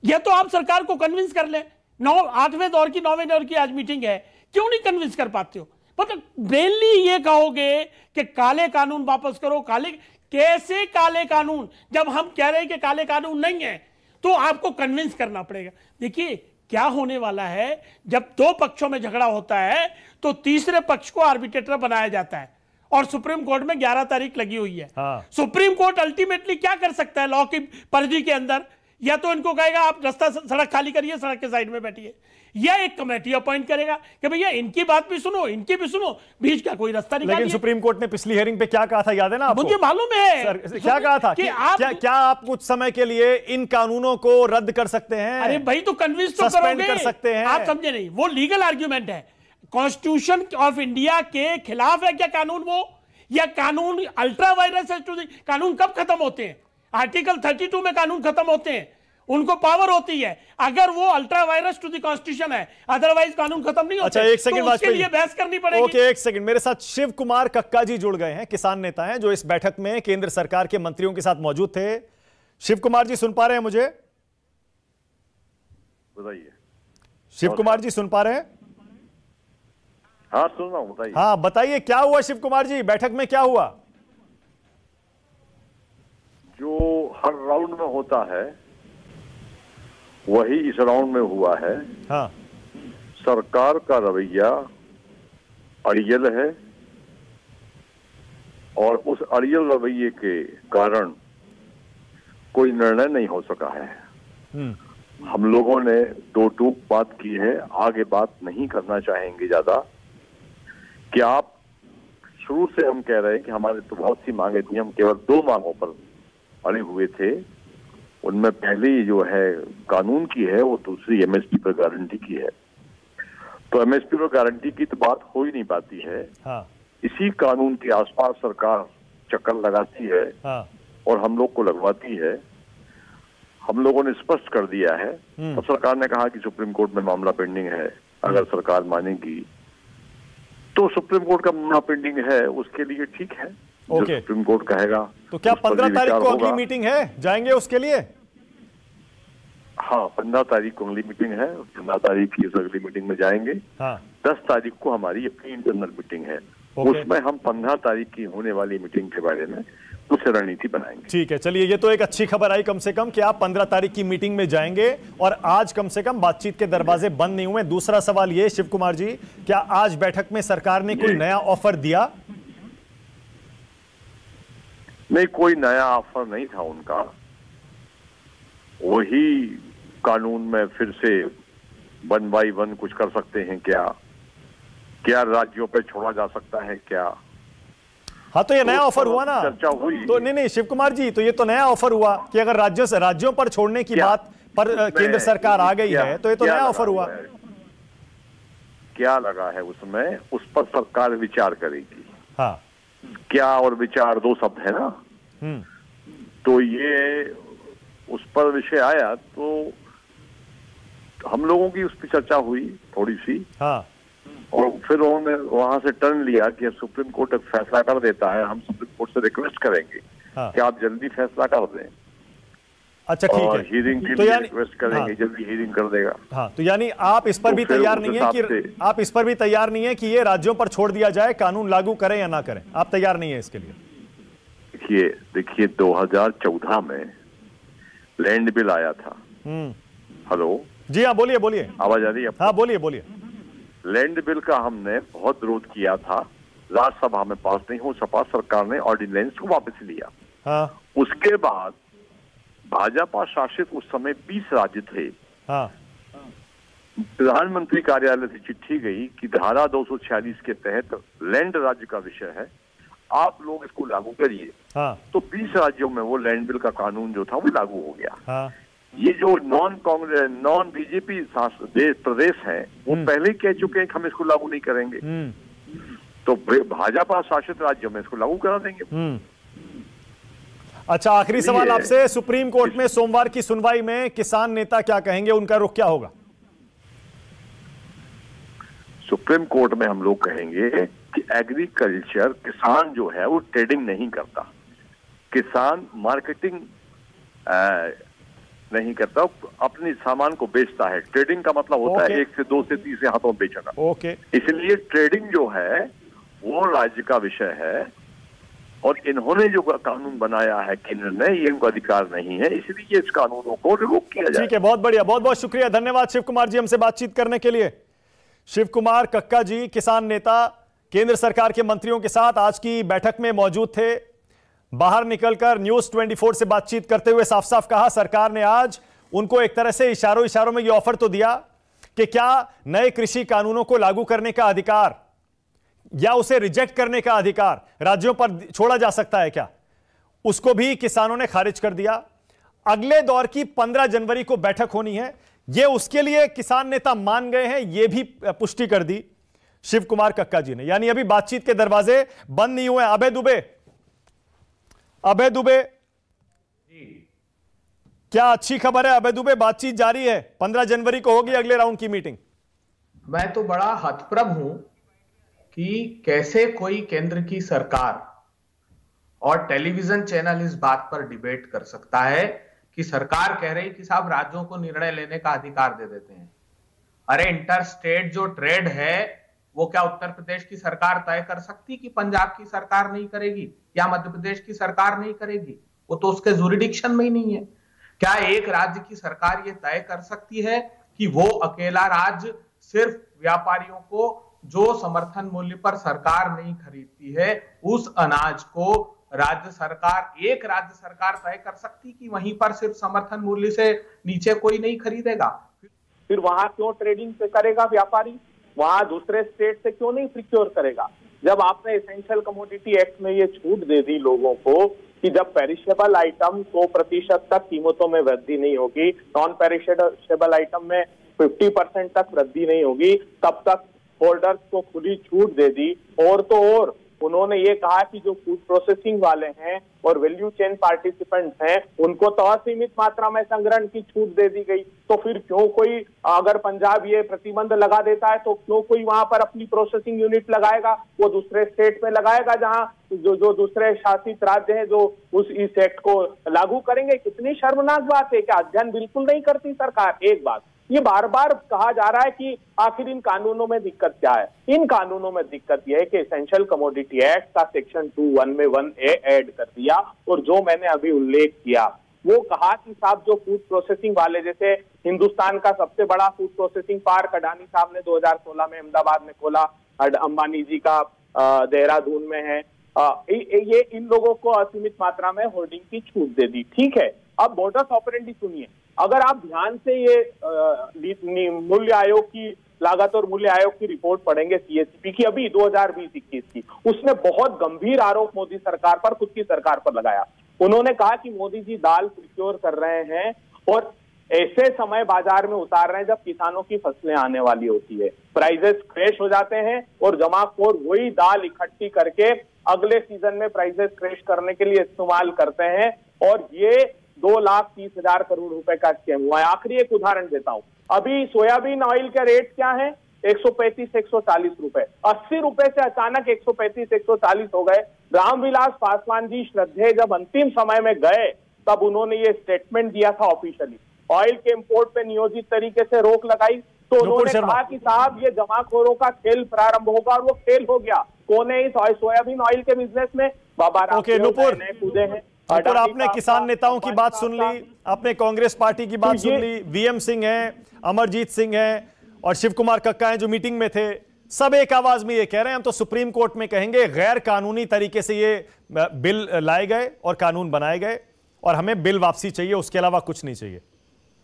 या तो आप सरकार को कन्विंस कर लें। 8वें दौर की 9वें दौर की आज मीटिंग है, क्यों नहीं कन्विंस कर पाते हो? मतलब ब्रेनली ये कहोगे कि काले कानून वापस करो। काले कैसे काले कानून? जब हम कह रहे हैं कि काले कानून नहीं है तो आपको कन्विंस करना पड़ेगा। देखिए क्या होने वाला है, जब दो पक्षों में झगड़ा होता है तो तीसरे पक्ष को आर्बिट्रेटर बनाया जाता है, और सुप्रीम कोर्ट में 11 तारीख लगी हुई है। सुप्रीम कोर्ट अल्टीमेटली क्या कर सकता है लॉ की परिधि के अंदर? या तो इनको कहेगा आप रास्ता, सड़क खाली करिए, सड़क के साइड में बैठिए, या एक कमेटी अपॉइंट करेगा कि भैया इनकी बात भी सुनो, इनकी भी सुनो, बीच का कोई रास्ता निकालिए। लेकिन सुप्रीम कोर्ट ने पिछली हियरिंग पे क्या कहा था, याद है ना आपको? मुझे मालूम है सर, क्या कहा था कि क्या आप कुछ समय के लिए इन कानूनों को रद्द कर सकते हैं? अरे भाई, तो कन्विंस तो करोगे, कर सकते हैं। आप समझे नहीं, वो लीगल आर्ग्यूमेंट है। कॉन्स्टिट्यूशन ऑफ इंडिया के खिलाफ है क्या कानून वो? या कानून अल्ट्रा वायरस है? कानून कब खत्म होते हैं? आर्टिकल 32 में कानून खत्म होते हैं, उनको पावर होती है। अगर वो ultra vires to the constitution है, अदरवाइज कानून खत्म नहीं होता। अच्छा, एक सेकंड, तो उसके लिए बहस करनी पड़ेगी। ओके, एक सेकंड। मेरे साथ शिव कुमार कक्का जी जुड़ गए हैं, किसान नेता हैं जो इस बैठक में केंद्र सरकार के मंत्रियों के साथ मौजूद थे। शिव कुमार जी सुन पा रहे हैं मुझे? बताइए। शिव कुमार जी सुन पा रहे हैं? हाँ, सुन रहा हूं, बताइए। हाँ बताइए, क्या हुआ शिव कुमार जी, बैठक में क्या हुआ? हर राउंड में होता है वही इस राउंड में हुआ है। हाँ। सरकार का रवैया अड़ियल है और उस अड़ियल रवैये के कारण कोई निर्णय नहीं हो सका है। हम लोगों ने दो टूक बात की है, आगे बात नहीं करना चाहेंगे ज्यादा। कि आप शुरू से हम कह रहे हैं कि हमारे तो बहुत सी मांगे थी, हम केवल 2 मांगों पर अड़े हुए थे। उनमें पहली जो है कानून की है, वो दूसरी एमएसपी पर गारंटी की है। तो एमएसपी पर गारंटी की तो बात हो ही नहीं पाती है। हाँ। इसी कानून के आसपास सरकार चक्कर लगाती है। हाँ। और हम लोग को लगवाती है। हम लोगों ने स्पष्ट कर दिया है। तो सरकार ने कहा कि सुप्रीम कोर्ट में मामला पेंडिंग है, अगर सरकार मानेगी तो सुप्रीम कोर्ट का मामला पेंडिंग है, उसके लिए ठीक है। ओके। सुप्रीम कोर्ट कहेगा। तो क्या 15 तारीख को अगली मीटिंग है, जाएंगे उसके लिए? हाँ, 15 तारीख को अगली मीटिंग है। 15 तारीख की अगली मीटिंग में जाएंगे। हाँ। 10 तारीख को हमारी अपनी इंटरनल मीटिंग है। उसमें हम 15 तारीख की होने वाली मीटिंग के बारे में कुछ रणनीति बनाएंगे। ठीक है, चलिए, ये तो एक अच्छी खबर आई कम से कम कि आप 15 तारीख की मीटिंग में जाएंगे और आज कम से कम बातचीत के दरवाजे बंद नहीं हुए। दूसरा सवाल ये शिव कुमार जी, क्या आज बैठक में सरकार ने कोई नया ऑफर दिया? नहीं, कोई नया ऑफर नहीं था उनका। वही कानून में फिर से 1 बाई 1 कुछ कर सकते हैं क्या राज्यों पे छोड़ा जा सकता है क्या? हाँ, तो ये नया ऑफर हुआ ना, चर्चा हुई। तो नहीं शिव कुमार जी, तो ये तो नया ऑफर हुआ कि अगर राज्यों पर छोड़ने की बात पर केंद्र सरकार आ गई है, तो ये तो नया ऑफर हुआ। क्या लगा है उसमें, उस पर सरकार विचार करेगी। हाँ। क्या और विचार 2 शब्द है ना। तो ये उस पर विषय आया तो हम लोगों की उस पर चर्चा हुई थोड़ी सी। हाँ। और फिर उन्होंने वहां से टर्न लिया कि सुप्रीम कोर्ट एक फैसला कर देता है, हम सुप्रीम कोर्ट से रिक्वेस्ट करेंगे कि आप जल्दी फैसला कर दें। अच्छा, ठीक है। हीरिंग की भी रिक्वेस्ट करेंगे। जल्दी हीरिंग कर देगा। हाँ, तो यानी आप इस पर भी तैयार नहीं है कि आप इस पर भी तैयार नहीं है कि ये राज्यों पर छोड़ दिया जाए, कानून लागू करें या ना करें, आप तैयार नहीं है इसके लिए? देखिए 2014 में लैंड बिल आया था। हेलो जी, हाँ बोलिए। आवाज आ रही है? हाँ बोलिए। लैंड बिल का हमने बहुत विरोध किया था, राज्यसभा में पास नहीं हो सका, सरकार ने ऑर्डिनेंस को वापस लिया। हाँ। उसके बाद भाजपा शासित उस समय 20 राज्य थे। हाँ। प्रधानमंत्री कार्यालय से चिट्ठी गई कि धारा 246 के तहत लैंड राज्य का विषय है, आप लोग इसको लागू करिए। हाँ। तो 20 राज्यों में वो लैंड बिल का कानून जो था वो लागू हो गया। हाँ। ये जो नॉन बीजेपी प्रदेश हैं, वो पहले कह चुके हैं कि हम इसको लागू नहीं करेंगे। तो भाजपा शासित राज्यों में इसको लागू करा देंगे। अच्छा, आखिरी सवाल आपसे, सुप्रीम कोर्ट में सोमवार की सुनवाई में किसान नेता क्या कहेंगे, उनका रुख क्या होगा? सुप्रीम कोर्ट में हम लोग कहेंगे कि एग्रीकल्चर, किसान जो है वो ट्रेडिंग नहीं करता, किसान मार्केटिंग नहीं करता, अपने सामान को बेचता है। ट्रेडिंग का मतलब होता है 1 से 2 से 3 हाथों में बेचना। ओके। इसलिए ट्रेडिंग जो है वो राज्य का विषय है और इन्होंने जो कानून बनाया है केंद्र ने, ये इनको अधिकार नहीं है, इसलिए इस कानूनों को रिवोक किया जाए। ठीक है, बहुत बढ़िया, बहुत बहुत शुक्रिया, धन्यवाद शिव कुमार जी हमसे बातचीत करने के लिए। शिव कुमार कक्का जी, किसान नेता, केंद्र सरकार के मंत्रियों के साथ आज की बैठक में मौजूद थे। बाहर निकलकर न्यूज 24 से बातचीत करते हुए साफ साफ कहा, सरकार ने आज उनको एक तरह से इशारों में यह ऑफर तो दिया कि क्या नए कृषि कानूनों को लागू करने का अधिकार या उसे रिजेक्ट करने का अधिकार राज्यों पर छोड़ा जा सकता है क्या, उसको भी किसानों ने खारिज कर दिया। अगले दौर की 15 जनवरी को बैठक होनी है, यह उसके लिए किसान नेता मान गए हैं, यह भी पुष्टि कर दी शिव कुमार कक्का जी ने। यानी अभी बातचीत के दरवाजे बंद नहीं हुए। अभय दुबे, क्या अच्छी खबर है? अभय दुबे, बातचीत जारी है, 15 जनवरी को होगी अगले राउंड की मीटिंग। मैं तो बड़ा हतप्रभ हूं कि कैसे कोई केंद्र की सरकार और टेलीविजन चैनल इस बात पर डिबेट कर सकता है कि सरकार कह रही कि साहब राज्यों को निर्णय लेने का अधिकार दे देते हैं। अरे इंटर स्टेट जो ट्रेड है वो क्या उत्तर प्रदेश की सरकार तय कर सकती कि पंजाब की सरकार नहीं करेगी या मध्य प्रदेश की सरकार नहीं करेगी? वो तो उसके जुरिडिक्शन में ही नहीं है। क्या एक राज्य की सरकार ये तय कर सकती है कि वो अकेला राज्य सिर्फ व्यापारियों को जो समर्थन मूल्य पर सरकार नहीं खरीदती है उस अनाज को राज्य सरकार तय कर सकती कि वहीं पर सिर्फ समर्थन मूल्य से नीचे कोई नहीं खरीदेगा? फिर वहां क्यों ट्रेडिंग से करेगा व्यापारी? वहां दूसरे स्टेट से क्यों नहीं प्रिक्योर करेगा? जब आपने एसेंशियल कमोडिटी एक्ट में ये छूट दे दी लोगों को कि जब पेरिशेबल आइटम 100% तक कीमतों में वृद्धि नहीं होगी, नॉन पेरिशेबल आइटम में 50% तक वृद्धि नहीं होगी, तब तक होल्डर्स को खुली छूट दे दी। और तो और उन्होंने ये कहा कि जो फूड प्रोसेसिंग वाले हैं और वैल्यू चेन पार्टिसिपेंट्स हैं उनको तो असीमित मात्रा में संग्रहण की छूट दे दी गई। तो फिर क्यों कोई, अगर पंजाब ये प्रतिबंध लगा देता है तो क्यों कोई वहां पर अपनी प्रोसेसिंग यूनिट लगाएगा? वो दूसरे स्टेट में लगाएगा जहां जो दूसरे शासित राज्य हैं जो इस एक्ट को लागू करेंगे। कितनी शर्मनाक बात है, क्या अध्ययन बिल्कुल नहीं करती सरकार? एक बात ये बार बार कहा जा रहा है कि आखिर इन कानूनों में दिक्कत क्या है। इन कानूनों में दिक्कत यह है कि एसेंशियल कमोडिटी एक्ट का सेक्शन 2(1) में 1A ऐड कर दिया और जो मैंने अभी उल्लेख किया वो कहा कि साहब जो फूड प्रोसेसिंग वाले, जैसे हिंदुस्तान का सबसे बड़ा फूड प्रोसेसिंग पार्क अडानी साहब ने 2016 में अहमदाबाद में खोला, अंबानी जी का देहरादून में है, ये इन लोगों को असीमित मात्रा में होल्डिंग की छूट दे दी। ठीक है, अब मोडस ऑपरेंडी सुनिए। अगर आप ध्यान से ये मूल्य आयोग की लागत और मूल्य आयोग की रिपोर्ट पढ़ेंगे सीएसपी की अभी 2020-21 की, उसने बहुत गंभीर आरोप मोदी सरकार पर, खुद की सरकार पर लगाया। उन्होंने कहा कि मोदी जी दाल प्रिक्योर कर रहे हैं और ऐसे समय बाजार में उतार रहे हैं जब किसानों की फसलें आने वाली होती है, प्राइजेस क्रैश हो जाते हैं और जमाखोर वही दाल इकट्ठी करके अगले सीजन में प्राइजेस क्रैश करने के लिए इस्तेमाल करते हैं और ये 2,30,000 करोड़ रुपए का स्कैम हुआ है। आखिरी एक उदाहरण देता हूं, अभी सोयाबीन ऑयल के रेट क्या है? 135-140 रुपए, 80 रुपए से अचानक 135-140 हो गए। रामविलास पासवान जी श्रद्धेय जब अंतिम समय में गए तब उन्होंने ये स्टेटमेंट दिया था ऑफिशियली, ऑयल के इंपोर्ट पे नियोजित तरीके से रोक लगाई। तो उन्होंने कहा कि साहब ये जमाखोरों का खेल प्रारंभ होगा और वो खेल हो गया। कौन है इस सोयाबीन ऑयल के बिजनेस में? बाबा रामदेव कूदे हैं। और आपने किसान नेताओं की बात सुन ली, आपने कांग्रेस पार्टी की बात सुन ली, वीएम सिंह हैं, अमरजीत सिंह हैं और शिव कुमार कक्का हैं जो मीटिंग में थे, सब एक आवाज में ये कह रहे हैं हम तो सुप्रीम कोर्ट में कहेंगे गैर कानूनी तरीके से ये बिल लाए गए और कानून बनाए गए और हमें बिल वापसी चाहिए, उसके अलावा कुछ नहीं चाहिए।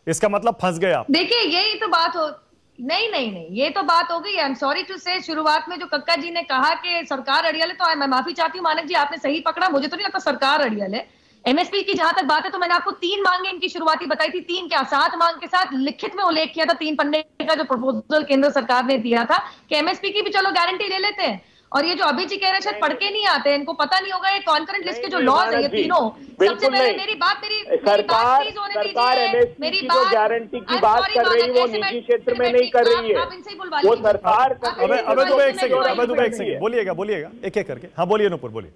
इसका मतलब फंस गए आप। देखिए यही तो बात हो, नहीं, ये तो बात हो गई। आई एम सॉरी टू से, शुरुआत में जो कक्का जी ने कहा कि सरकार अड़ियल है, तो मैं माफी चाहती हूँ मानक जी, आपने सही पकड़ा, मुझे तो नहीं लगता सरकार अड़ियल है। एमएसपी की जहां तक बात है तो मैंने आपको 3 मांगे इनकी शुरुआती बताई थी, 3 क्या 7 मांग के साथ लिखित में उल्लेख किया था, 3 पन्ने का जो प्रपोजल केंद्र सरकार ने दिया था कि एमएसपी की भी चलो गारंटी ले लेते हैं। और ये जो अभी जी कह रहे हैं शायद पढ़ के नहीं आते, इनको पता नहीं होगा ये कॉन्करेंट लिस्ट के जो लॉज है ये तीनों। सबसे पहले मेरी बात प्लीज होने दीजिए, मेरी बात गारंटी की बात कर रही है, वो निजी क्षेत्र में नहीं कर रही है, आप इनसे ही बुलवा वो सरकार। अबे दुबे एक सेकंड, बोलिएगा एक करके। हाँ बोलिए नूपुर, बोलिए।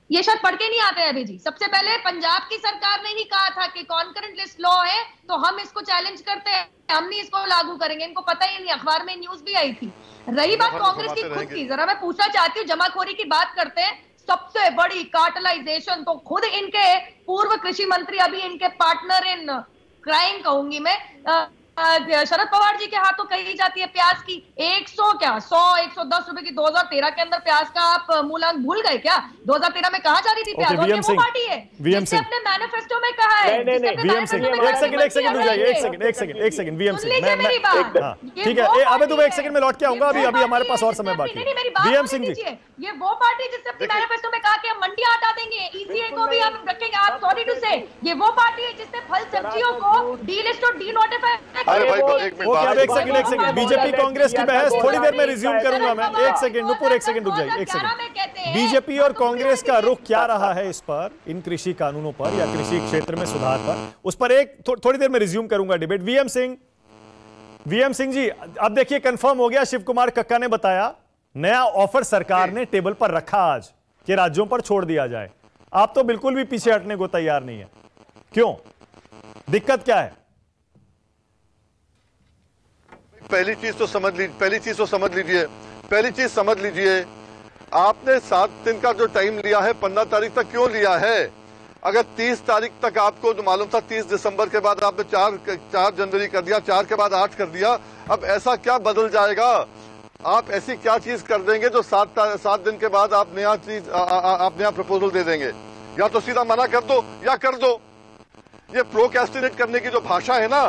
ये शायद पढ़ के नहीं आते हैं अभी जी। सबसे पहले पंजाब की सरकार ने ही कहा था कि कॉन्करेंट लिस्ट लॉ है तो हम इसको चैलेंज करते हैं, हम नहीं इसको लागू करेंगे। इनको पता ही नहीं, अखबार में न्यूज भी आई थी। रही बात कांग्रेस की खुद की, जरा मैं पूछना चाहती हूँ, जमाखोरी की बात करते हैं, सबसे बड़ी कार्टेलाइजेशन तो खुद इनके पूर्व कृषि मंत्री, अभी इनके पार्टनर इन क्राइम कहूंगी मैं, शरद पवार जी के हाथों कही जाती है प्याज की 110 रुपए की 2013 के अंदर प्याज का आप मूल्यांक भूल गए क्या? 2013 में कहा जा रही थी प्याज, और ये वो पार्टी है जिसने अपने मैनिफेस्टो में कहा है। वीएम सिंह एक सेकंड वीएम सिंह, ठीक है अबे दुबे एक सेकंड में लौट के आऊंगा, अभी हमारे पास और समय बाकी है। वीएम सिंह जी, ये वो पार्टी जिसने अपने मैनिफेस्टो में कहा कि हम मंडियां हटा देंगे, ईसीए को भी हम रखेंगे। आप सॉरी टू से, ये वो पार्टी है जिसने फल सब्जियों को डीलिस्ट और डीनोटिफाई। अरे भाई एक सेकंड, बीजेपी कांग्रेस की बहस थोड़ी देर में रिज्यूम करूंगा मैं। एक सेकंड नुपुर, एक सेकंड रुक जाइए, एक सेकंड। बीजेपी और कांग्रेस का रुख क्या रहा है इस पर, इन कृषि कानूनों पर या कृषि क्षेत्र में सुधार पर, उस पर एक थोड़ी देर में रिज्यूम करूंगा डिबेट। वीएम सिंह जी, अब देखिए कंफर्म हो गया, शिव कुमार कक्का ने बताया नया ऑफर सरकार ने टेबल पर रखा आज कि राज्यों पर छोड़ दिया जाए। आप तो बिल्कुल भी पीछे हटने को तैयार नहीं है, क्यों? दिक्कत क्या है? पहली चीज तो समझ लीजिए, आपने 7 दिन का जो टाइम लिया है 15 तारीख तक क्यों लिया है? अगर 30 तारीख तक आपको जो मालूम था 30 दिसंबर के बाद आपने 4 जनवरी कर दिया, 4 के बाद 8 कर दिया, अब ऐसा क्या बदल जाएगा? आप ऐसी क्या चीज कर देंगे जो 7 दिन के बाद आप नया प्रपोजल दे देंगे? या तो सीधा मना कर दो या कर दो। ये प्रोक्रेस्टिनेट करने की जो भाषा है ना,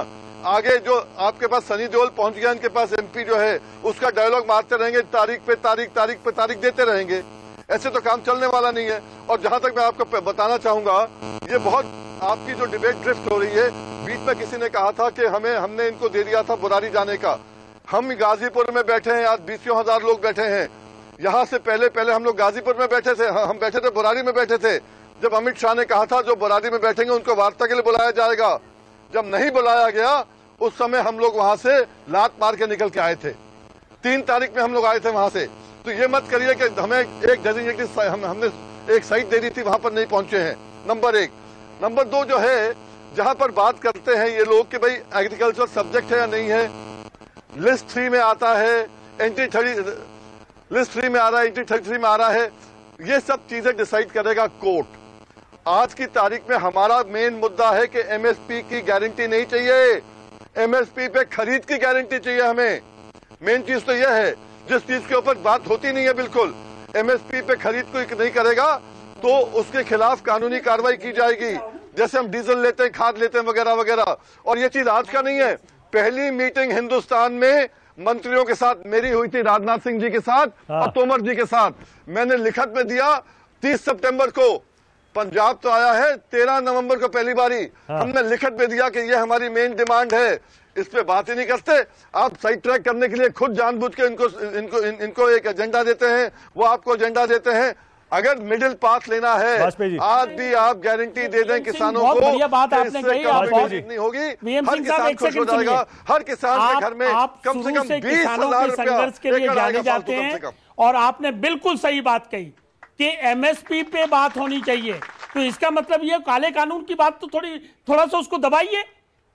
आगे जो आपके पास सनी देओल पहुंच गया, इनके पास एमपी जो है उसका डायलॉग मारते रहेंगे, तारीख पे तारीख देते रहेंगे। ऐसे तो काम चलने वाला नहीं है। और जहां तक मैं आपको बताना चाहूंगा, ये बहुत आपकी जो डिबेट ड्रिफ्ट हो रही है, बीच में किसी ने कहा था कि हमने इनको दे दिया था बुरारी जाने का। हम गाजीपुर में बैठे हैं, आज 20,000 लोग बैठे हैं। यहाँ से पहले हम लोग गाजीपुर में बैठे थे, हम बैठे थे बुरारी में बैठे थे। जब अमित शाह ने कहा था जो बुरारी में बैठेंगे उनको वार्ता के लिए बुलाया जाएगा, जब नहीं बुलाया गया उस समय हम लोग वहां से लात मार के निकल के आए थे। 3 तारीख में हम लोग आए थे वहां से। तो ये मत करिए कि हमें एक डेजिग्नेटेड हमने एक साइट दे दी थी, वहां पर नहीं पहुंचे हैं। नंबर 1। नंबर 2 जो है, जहां पर बात करते हैं ये लोग कि भाई एग्रीकल्चर सब्जेक्ट है या नहीं है, लिस्ट 3 में आता है, लिस्ट 3 में आ रहा है, एंट्री 33 में आ रहा है। ये सब चीजें डिसाइड करेगा कोर्ट। आज की तारीख में हमारा मेन मुद्दा है कि एमएसपी की गारंटी नहीं चाहिए, एमएसपी पे खरीद की गारंटी चाहिए हमें। मेन चीज तो यह है, जिस चीज के ऊपर बात होती नहीं है बिल्कुल, एमएसपी पे खरीद कोई नहीं करेगा तो उसके खिलाफ कानूनी कार्रवाई की जाएगी। जैसे हम डीजल लेते हैं, खाद लेते हैं, वगैरह वगैरह। और ये चीज आज का नहीं है। पहली मीटिंग हिंदुस्तान में मंत्रियों के साथ मेरी हुई थी, राजनाथ सिंह जी के साथ और तोमर जी के साथ। मैंने लिखत में दिया 30 सितंबर को, पंजाब तो आया है 13 नवंबर को पहली बारी। हमने लिखत में दिया कि ये हमारी मेन डिमांड है। इस पे बात ही नहीं करते। आप साइड ट्रैक करने के लिए खुद जानबूझ के इनको एक एजेंडा देते हैं, वो आपको एजेंडा देते हैं। अगर मिडिल पाथ लेना है, आज भी आप गारंटी दे दें किसानों को, बढ़िया बात आपने कही, नहीं होगी, हर किसान खुश हो जाएगा। हर किसान के घर में कम से कम 20,000 संघर्ष के लिए जाने जाते हैं। और आपने बिल्कुल सही बात कही कि एमएसपी पे बात होनी चाहिए। तो इसका मतलब ये काले कानून की बात तो थोड़ा सा उसको दबाइए।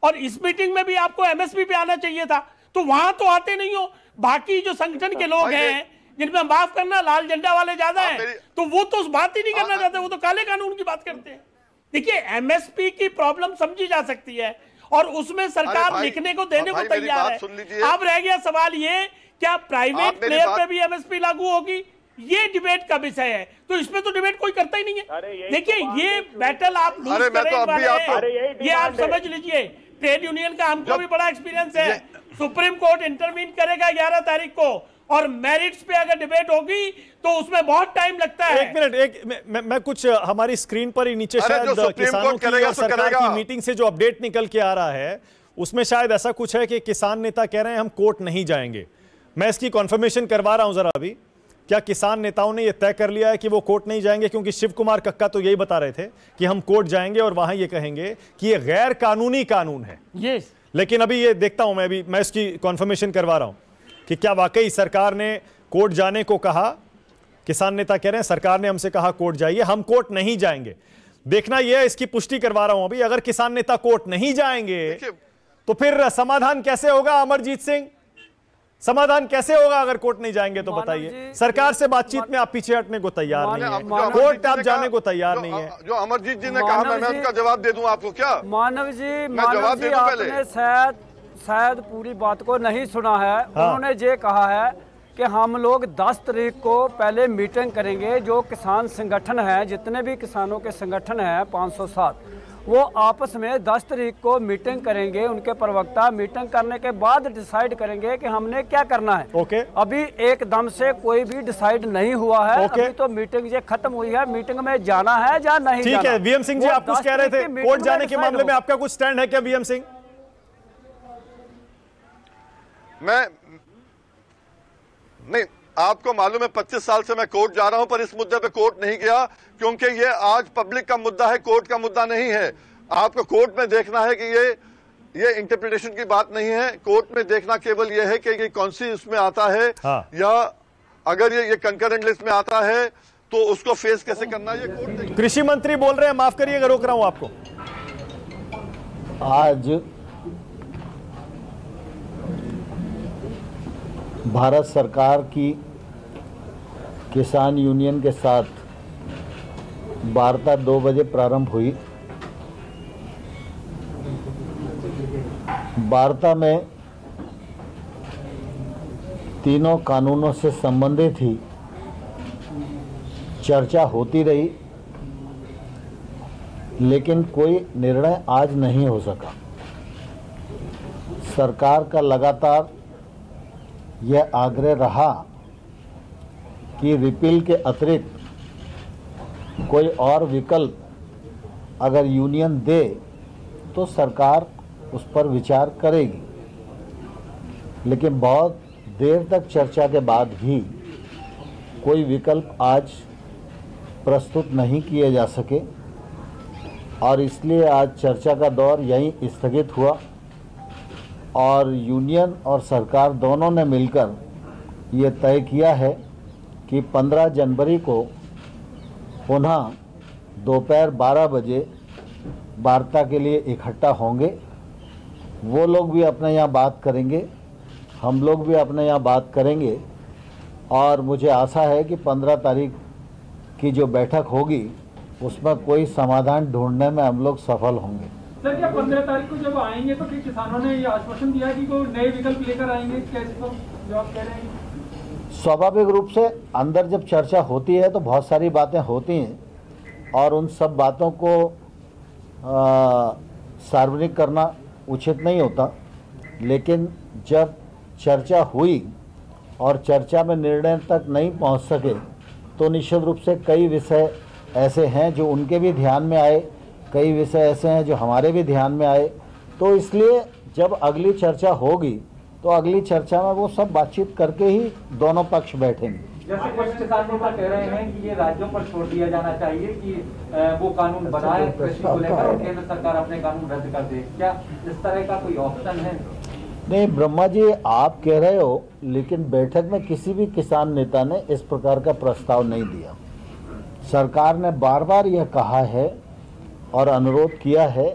और इस मीटिंग में भी आपको एमएसपी पे आना चाहिए था, तो वहां तो आते नहीं हो। बाकी जो संगठन के लोग हैं जिनमें माफ करना लाल झंडा वाले ज्यादा हैं, तो वो तो उस बात ही नहीं करना चाहते, वो तो काले कानून की बात करते हैं। देखिए, एमएसपी की प्रॉब्लम समझी जा सकती है और उसमें सरकार लिखने को देने को तैयार है। अब रह गया सवाल ये, क्या प्राइवेट प्लेयर पे भी एमएसपी लागू होगी? ये डिबेट का विषय है। तो इसमें तो डिबेट कोई करता ही नहीं है। देखिए, ये बैटल आप लूज करने वाले हैं, ये आप समझ लीजिए। ट्रेड यूनियन का हमको भी बड़ा एक्सपीरियंस है। सुप्रीम कोर्ट इंटरवीन करेगा 11 तारीख को, और मेरिट्स पे अगर डिबेट होगी तो उसमें बहुत टाइम लगता है। एक मिनट, मैं कुछ हमारी स्क्रीन पर ही नीचे शायद किसानों की और सरकार की मीटिंग से जो अपडेट निकल के आ रहा है, उसमें शायद ऐसा कुछ है कि किसान नेता कह रहे हैं हम कोर्ट नहीं जाएंगे। मैं इसकी कॉन्फर्मेशन करवा रहा हूं जरा अभी। क्या किसान नेताओं ने यह तय कर लिया है कि वो कोर्ट नहीं जाएंगे? क्योंकि शिव कुमार कक्का तो यही बता रहे थे कि हम कोर्ट जाएंगे और वहां ये कहेंगे कि ये गैर कानूनी कानून है। यस। लेकिन अभी ये देखता हूं, मैं इसकी कॉन्फर्मेशन करवा रहा हूं कि क्या वाकई सरकार ने कोर्ट जाने को कहा। किसान नेता कह रहे हैं सरकार ने हमसे कहा कोर्ट जाइए, हम कोर्ट नहीं जाएंगे। देखना यह है, इसकी पुष्टि करवा रहा हूं अभी। अगर किसान नेता कोर्ट नहीं जाएंगे तो फिर समाधान कैसे होगा? अमरजीत सिंह, समाधान कैसे होगा अगर कोर्ट नहीं जाएंगे? तो बताइए। सरकार से बातचीत में आप पीछे हटने को तैयार नहीं है, कोर्ट आप जाने को तैयार नहीं है। जो अमरजीत जी ने कहा, मैं उसका जवाब दे दूं आपको क्या? मानव जी आपने शायद पूरी बात को नहीं सुना है। उन्होंने ये कहा है कि हम लोग 10 तारीख को पहले मीटिंग करेंगे। जो किसान संगठन है, जितने भी किसानों के संगठन हैं 507, वो आपस में 10 तारीख को मीटिंग करेंगे। उनके प्रवक्ता मीटिंग करने के बाद डिसाइड करेंगे कि हमने क्या करना है। अभी एकदम से कोई भी डिसाइड नहीं हुआ है। अभी तो मीटिंग ये खत्म हुई है। मीटिंग में जाना है या नहीं? ठीक है। वीएम सिंह जी, आप कुछ कह रहे थे, कोर्ट जाने के मामले में आपका कुछ स्टैंड है क्या वीएम सिंह? नहीं, आपको मालूम है 25 साल से मैं कोर्ट जा रहा हूं, पर इस मुद्दे पे कोर्ट नहीं गया क्योंकि ये आज पब्लिक का मुद्दा है, कोर्ट का मुद्दा नहीं है। आपको कोर्ट में देखना है कि ये इंटरप्रिटेशन की बात नहीं है। कोर्ट में देखना केवल ये है कि ये कौन सी उसमें आता है, या अगर ये कंकरेंट लिस्ट में आता है तो उसको फेस कैसे करना है, ये कोर्ट। कृषि मंत्री बोल रहे हैं, माफ करिएगा रोक रहा हूं आपको। आज भारत सरकार की किसान यूनियन के साथ वार्ता 2 बजे प्रारंभ हुई। वार्ता में तीनों कानूनों से संबंधित ही चर्चा होती रही, लेकिन कोई निर्णय आज नहीं हो सका। सरकार का लगातार यह आग्रह रहा कि रिपील के अतिरिक्त कोई और विकल्प अगर यूनियन दे तो सरकार उस पर विचार करेगी, लेकिन बहुत देर तक चर्चा के बाद भी कोई विकल्प आज प्रस्तुत नहीं किए जा सके और इसलिए आज चर्चा का दौर यहीं स्थगित हुआ और यूनियन और सरकार दोनों ने मिलकर ये तय किया है कि 15 जनवरी को पुनः दोपहर 12 बजे वार्ता के लिए इकट्ठा होंगे। वो लोग भी अपने यहाँ बात करेंगे, हम लोग भी अपने यहाँ बात करेंगे और मुझे आशा है कि 15 तारीख की जो बैठक होगी उसमें कोई समाधान ढूंढने में हम लोग सफल होंगे। सर, क्या 15 तारीख को जब आएंगे तो फिर किसानों ने ये आश्वासन दिया कि कोई नए विकल्प लेकर आएंगे, कैसे तो जो आप कह रहे हैं? स्वाभाविक रूप से अंदर जब चर्चा होती है तो बहुत सारी बातें होती हैं और उन सब बातों को सार्वजनिक करना उचित नहीं होता, लेकिन जब चर्चा हुई और चर्चा में निर्णय तक नहीं पहुंच सके तो निश्चित रूप से कई विषय ऐसे हैं जो उनके भी ध्यान में आए, कई विषय ऐसे हैं जो हमारे भी ध्यान में आए। तो इसलिए जब अगली चर्चा होगी तो अगली चर्चा में वो सब बातचीत करके ही दोनों पक्ष बैठेंगे। जैसे कुछ किसान नेता कह रहे हैं कि ये राज्यों पर छोड़ दिया जाना चाहिए कि वो कानून बनाए कृषि को लेकर और केंद्र सरकार अपने कानून रद्द कर दे, क्या इस तरह का कोई ऑप्शन है? नहीं ब्रह्मा जी, आप कह रहे हो, लेकिन बैठक में किसी भी किसान नेता ने इस प्रकार का प्रस्ताव नहीं दिया। सरकार ने बार बार यह कहा है और अनुरोध किया है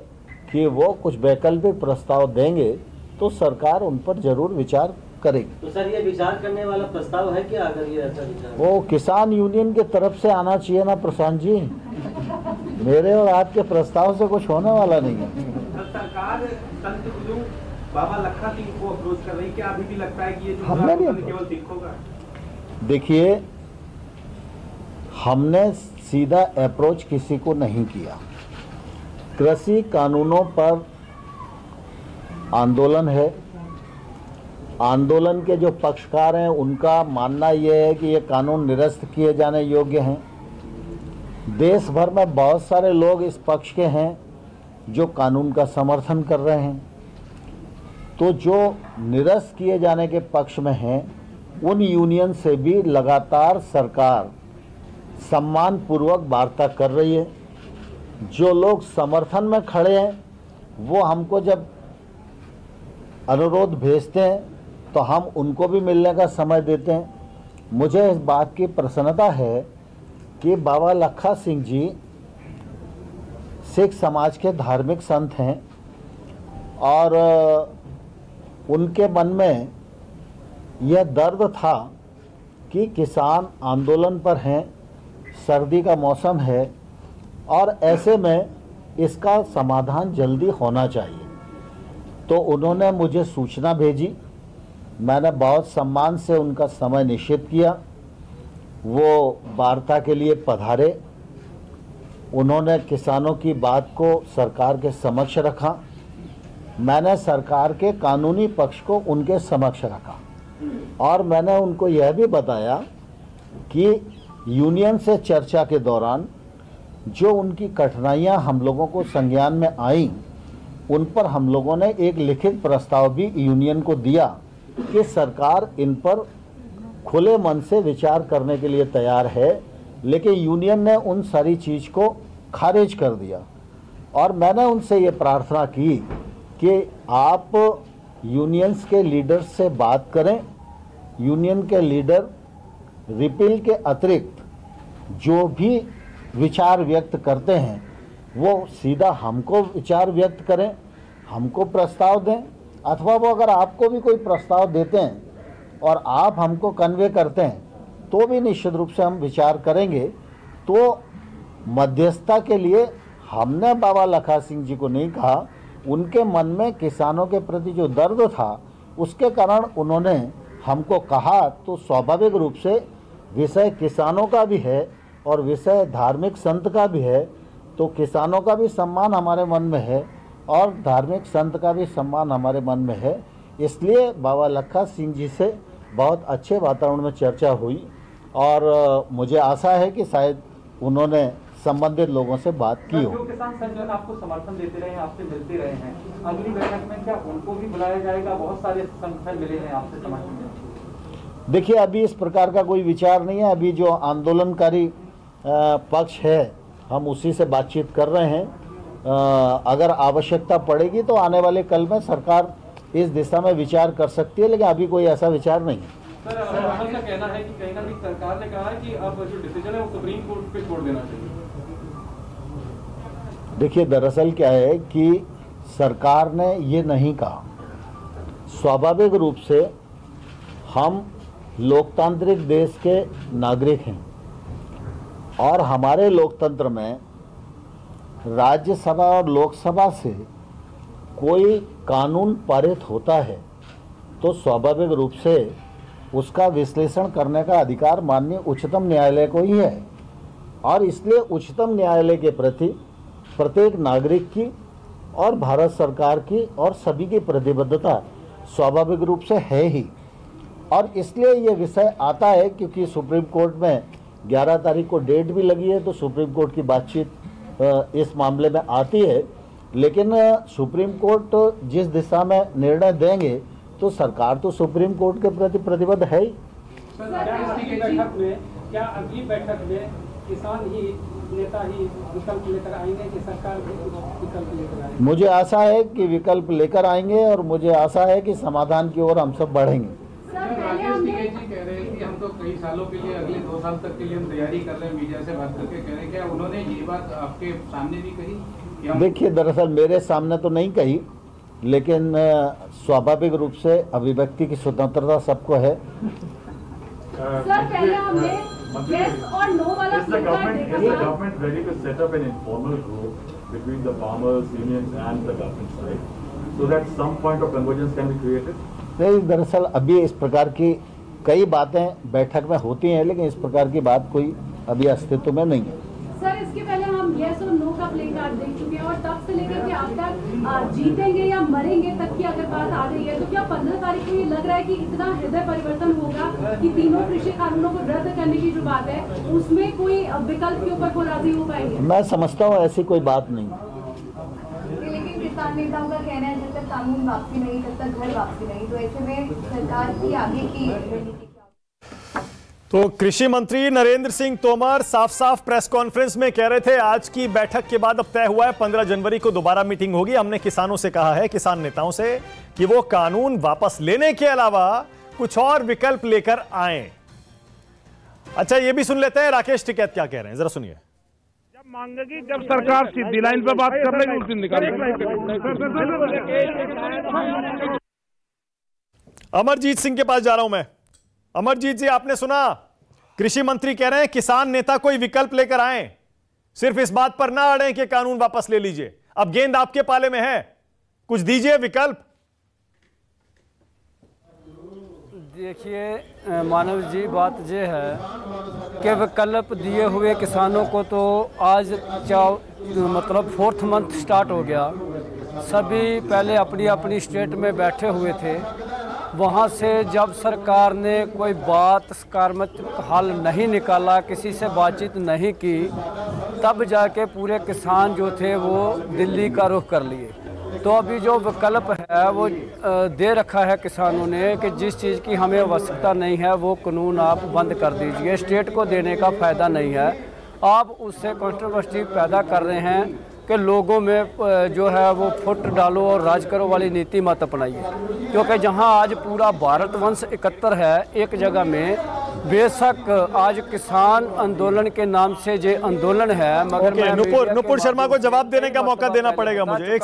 कि वो कुछ वैकल्पिक प्रस्ताव देंगे तो सरकार उन पर जरूर विचार करेगी। तो सर, ये विचार करने वाला प्रस्ताव है क्या? अगर ये ऐसा विचार वो किसान यूनियन के तरफ से आना चाहिए ना प्रशांत जी, मेरे और आपके प्रस्ताव से कुछ होने वाला नहीं है। सरकार बाबा लखा सिंह को अप्रोच कर रही, क्या अभी भी लगता है कि ये केवल सिख होगा? देखिए, हमने सीधा अप्रोच किसी को नहीं किया। कृषि कानूनों पर आंदोलन है, आंदोलन के जो पक्षकार हैं उनका मानना यह है कि ये कानून निरस्त किए जाने योग्य हैं। देश भर में बहुत सारे लोग इस पक्ष के हैं जो कानून का समर्थन कर रहे हैं। तो जो निरस्त किए जाने के पक्ष में हैं उन यूनियन से भी लगातार सरकार सम्मानपूर्वक वार्ता कर रही है। जो लोग समर्थन में खड़े हैं वो हमको जब अनुरोध भेजते हैं तो हम उनको भी मिलने का समय देते हैं। मुझे इस बात की प्रसन्नता है कि बाबा लखा सिंह जी सिख समाज के धार्मिक संत हैं और उनके मन में यह दर्द था कि किसान आंदोलन पर हैं, सर्दी का मौसम है और ऐसे में इसका समाधान जल्दी होना चाहिए। तो उन्होंने मुझे सूचना भेजी, मैंने बहुत सम्मान से उनका समय निश्चित किया। वो वार्ता के लिए पधारे, उन्होंने किसानों की बात को सरकार के समक्ष रखा, मैंने सरकार के कानूनी पक्ष को उनके समक्ष रखा और मैंने उनको यह भी बताया कि यूनियन से चर्चा के दौरान जो उनकी कठिनाइयां हम लोगों को संज्ञान में आईं, उन पर हम लोगों ने एक लिखित प्रस्ताव भी यूनियन को दिया कि सरकार इन पर खुले मन से विचार करने के लिए तैयार है, लेकिन यूनियन ने उन सारी चीज़ को खारिज कर दिया। और मैंने उनसे ये प्रार्थना की कि आप यूनियंस के लीडर्स से बात करें, यूनियन के लीडर रिपील के अतिरिक्त जो भी विचार व्यक्त करते हैं वो सीधा हमको विचार व्यक्त करें, हमको प्रस्ताव दें, अथवा वो अगर आपको भी कोई प्रस्ताव देते हैं और आप हमको कन्वे करते हैं तो भी निश्चित रूप से हम विचार करेंगे। तो मध्यस्थता के लिए हमने बाबा लखा सिंह जी को नहीं कहा, उनके मन में किसानों के प्रति जो दर्द था उसके कारण उन्होंने हमको कहा। तो स्वाभाविक रूप से विषय किसानों का भी है और विषय धार्मिक संत का भी है, तो किसानों का भी सम्मान हमारे मन में है और धार्मिक संत का भी सम्मान हमारे मन में है। इसलिए बाबा लखा सिंह जी से बहुत अच्छे वातावरण में चर्चा हुई और मुझे आशा है कि शायद उन्होंने संबंधित लोगों से बात की हो। जो किसान संगठन आपको समर्थन देते रहे हैं, आपसे मिलते रहे हैं, अगली बैठक में क्या उनको भी बुलाया जाएगा? बहुत सारे संगठन मिले हैं आपसे समर्थन। देखिए, अभी इस प्रकार का कोई विचार नहीं है। अभी जो आंदोलनकारी पक्ष है हम उसी से बातचीत कर रहे हैं। अगर आवश्यकता पड़ेगी तो आने वाले कल में सरकार इस दिशा में विचार कर सकती है, लेकिन अभी कोई ऐसा विचार नहीं है। सर, राहुल का कहना है कि कहीं ना कहीं सरकार ने कहा है कि अब जो डिसीजन है वो सुप्रीम कोर्ट पे छोड़ देना चाहिए। देखिए, दरअसल क्या है कि सरकार ने ये नहीं कहा। स्वाभाविक रूप से हम लोकतांत्रिक देश के नागरिक हैं और हमारे लोकतंत्र में राज्यसभा और लोकसभा से कोई कानून पारित होता है तो स्वाभाविक रूप से उसका विश्लेषण करने का अधिकार माननीय उच्चतम न्यायालय को ही है और इसलिए उच्चतम न्यायालय के प्रति प्रत्येक नागरिक की और भारत सरकार की और सभी की प्रतिबद्धता स्वाभाविक रूप से है ही। और इसलिए ये विषय आता है क्योंकि सुप्रीम कोर्ट में 11 तारीख को डेट भी लगी है, तो सुप्रीम कोर्ट की बातचीत इस मामले में आती है। लेकिन सुप्रीम कोर्ट जिस दिशा में निर्णय देंगे तो सरकार तो सुप्रीम कोर्ट के प्रति प्रतिबद्ध है ही। क्या अगली बैठक में किसान ही नेता ही विकल्प लेकर आएंगे कि सरकार भी विकल्प लेकर आएंगे? मुझे आशा है कि विकल्प लेकर आएंगे और मुझे आशा है कि समाधान की ओर हम सब बढ़ेंगे। राकेश टिकैत जी कह रहे हैं कि हम तो कई सालों के लिए, अगले 2 साल तक के लिए हम तैयारी कर रहे हैं, मीडिया से बात करके कह रहे हैं। क्या उन्होंने ये बात आपके सामने भी कही? देखिए, दरअसल मेरे सामने तो नहीं कही, लेकिन स्वाभाविक रूप से अभिव्यक्ति की स्वतंत्रता सबको है। सर, पहले हमने yes और no वाला government ready to set up an informal group between the farmers, unions and the government side, so that some point of convergence can be created? नहीं, दरअसल अभी इस प्रकार की कई बातें बैठक में होती हैं, लेकिन इस प्रकार की बात कोई अभी अस्तित्व में नहीं है। सर, इसके पहले हम यस और नो का प्ले कार्ड देख चुके हैं और तब से लेकर के अब तक जीतेंगे या मरेंगे तक की अगर बात आ रही है, तो क्या 15 तारीख को ये लग रहा है कि इतना हृदय परिवर्तन होगा कि तीनों कृषि कानूनों को रद्द करने की जो बात है उसमें कोई विकल्प के ऊपर को राजी हो पाएंगे? मैं समझता हूँ ऐसी कोई बात नहीं। लेकिन किसान नेताओं का कहना है जब तक कानून वापसी नहीं तब तक घर वापसी नहीं, तो ऐसे में सरकार की आगे की रणनीति। तो कृषि मंत्री नरेंद्र सिंह तोमर साफ साफ प्रेस कॉन्फ्रेंस में कह रहे थे आज की बैठक के बाद अब तय हुआ है 15 जनवरी को दोबारा मीटिंग होगी। हमने किसानों से कहा है, किसान नेताओं से, कि वो कानून वापस लेने के अलावा कुछ और विकल्प लेकर आए। अच्छा, ये भी सुन लेते हैं राकेश टिकैत क्या कह रहे हैं, जरा सुनिए। जब मांगेगी, जब सरकार सीधी लाइन पे बात कर लेगी उस दिन निकालेगी। अमरजीत सिंह के पास जा रहा हूं मैं। अमरजीत जी, आपने सुना कृषि मंत्री कह रहे हैं किसान नेता कोई विकल्प लेकर आए, सिर्फ इस बात पर ना अड़े कि कानून वापस ले लीजिए। अब गेंद आपके पाले में है, कुछ दीजिए विकल्प। देखिए मानव जी, बात ये है कि विकल्प दिए हुए किसानों को तो आज मतलब 4th मंथ स्टार्ट हो गया। सभी पहले अपनी अपनी स्टेट में बैठे हुए थे। वहाँ से जब सरकार ने कोई बात सकारात्मक हल नहीं निकाला, किसी से बातचीत नहीं की, तब जाके पूरे किसान जो थे वो दिल्ली का रुख कर लिए। तो अभी जो विकल्प है वो दे रखा है किसानों ने कि जिस चीज़ की हमें आवश्यकता नहीं है वो कानून आप बंद कर दीजिए, स्टेट को देने का फ़ायदा नहीं है। आप उससे कंट्रोवर्सी पैदा कर रहे हैं कि लोगों में जो है वो फुट डालो और राज करो वाली नीति मत अपनाइए, क्योंकि जहां आज पूरा भारतवंश एकत्र है एक जगह में, बेशक आज किसान आंदोलन के नाम से जो आंदोलन है, मगर नुपुर शर्मा को जवाब देने का मौका देना पड़ेगा मुझे। एक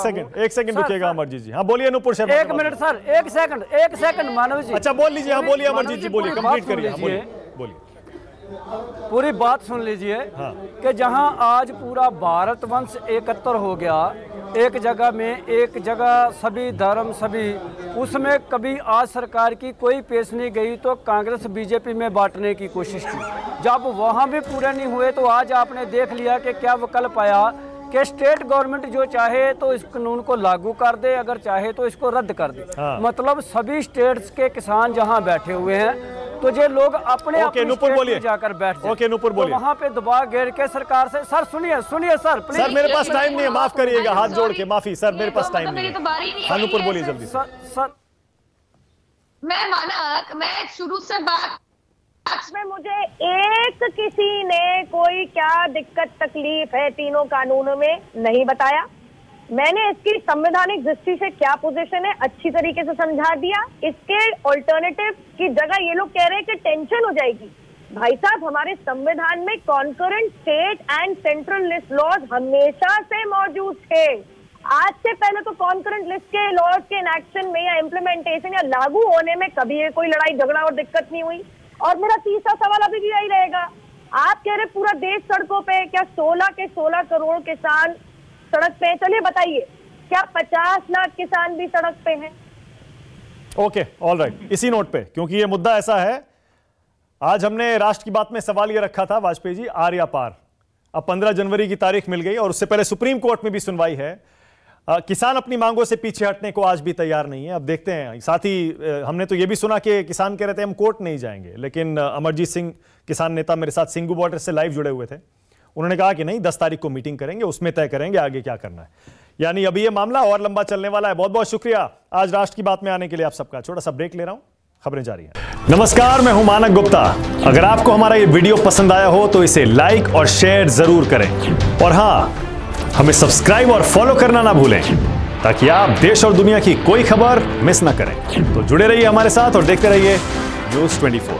सेकंड रुकिएगा अमरजीत जी। हाँ बोलिए नुपुर शर्मा। 1 मिनट सर, एक सेकंड मानव जी। अच्छा बोल लीजिए। हाँ बोलिए अमरजीत जी, बोलिए, कंप्लीट करिए, बोलिए। पूरी बात सुन लीजिए कि जहां आज पूरा भारतवंश एकत्र हो गया एक जगह में, एक जगह सभी धर्म सभी, उसमें कभी आज सरकार की कोई पेश नहीं गई तो कांग्रेस बीजेपी में बांटने की कोशिश की। जब वहां भी पूरे नहीं हुए तो आज आपने देख लिया कि क्या विकल्प आया कि स्टेट गवर्नमेंट जो चाहे तो इस कानून को लागू कर दे, अगर चाहे तो इसको रद्द कर दे। मतलब सभी स्टेट्स के किसान जहां बैठे हुए हैं तो ये लोग अपने अपने जाकर बैठ जाए। नुपुर बोलिए। तो वहाँ पे दबाव घेर के सरकार से, सर सुनिए सर प्लीज। सर मेरे पास टाइम नहीं है, माफ करिएगा, हाथ जोड़ के माफी सर, मेरे पास टाइम नहीं है। नुपुर बोलिए जल्दी। सर मैं शुरू से बात में मुझे एक किसी ने कोई क्या दिक्कत तकलीफ है तीनों कानूनों में नहीं बताया। मैंने इसकी संवैधानिक दृष्टि से क्या पोजीशन है अच्छी तरीके से समझा दिया। इसके ऑल्टरनेटिव की जगह ये लोग कह रहे हैं कि टेंशन हो जाएगी। भाई साहब, हमारे संविधान में concurrent state and central list laws हमेशा से मौजूद थे। आज से पहले तो कॉन्करेंट लिस्ट के लॉज के इनएक्शन में या इम्प्लीमेंटेशन या लागू होने में कभी कोई लड़ाई झगड़ा और दिक्कत नहीं हुई। और मेरा तीसरा सवाल अभी भी यही रहेगा, आप कह रहे पूरा देश सड़कों पे, क्या 16 के 16 करोड़ किसान सड़क पे? चलिए बताइए, क्या 50 लाख किसान भी सड़क पे हैं? Okay, all right. इसी नोट पे, क्योंकि ये मुद्दा ऐसा है, आज हमने राष्ट्र की बात में सवाल ये रखा था वाजपेयी जी, आर या पार। अब 15 जनवरी की तारीख मिल गई और उससे पहले सुप्रीम कोर्ट में भी सुनवाई है। किसान अपनी मांगों से पीछे हटने को आज भी तैयार नहीं है। अब देखते हैं। साथ ही हमने तो ये भी सुना कि किसान कह रहे थे हम कोर्ट नहीं जाएंगे, लेकिन अमरजीत सिंह किसान नेता मेरे साथ सिंगू बॉर्डर से लाइव जुड़े हुए थे, उन्होंने कहा कि नहीं 10 तारीख को मीटिंग करेंगे, उसमें तय करेंगे आगे क्या करना है। यानी अभी ये मामला और लंबा चलने वाला है। बहुत बहुत शुक्रिया आज राष्ट्र की बात में आने के लिए आप सबका। छोटा सा ब्रेक ले रहा हूं, खबरें जारी हैं। नमस्कार, मैं हूं मानक गुप्ता। अगर आपको हमारा ये वीडियो पसंद आया हो तो इसे लाइक और शेयर जरूर करें, और हां, हमें सब्सक्राइब और फॉलो करना ना भूलें ताकि आप देश और दुनिया की कोई खबर मिस ना करें। तो जुड़े रहिए हमारे साथ और देखते रहिए न्यूज़ 24।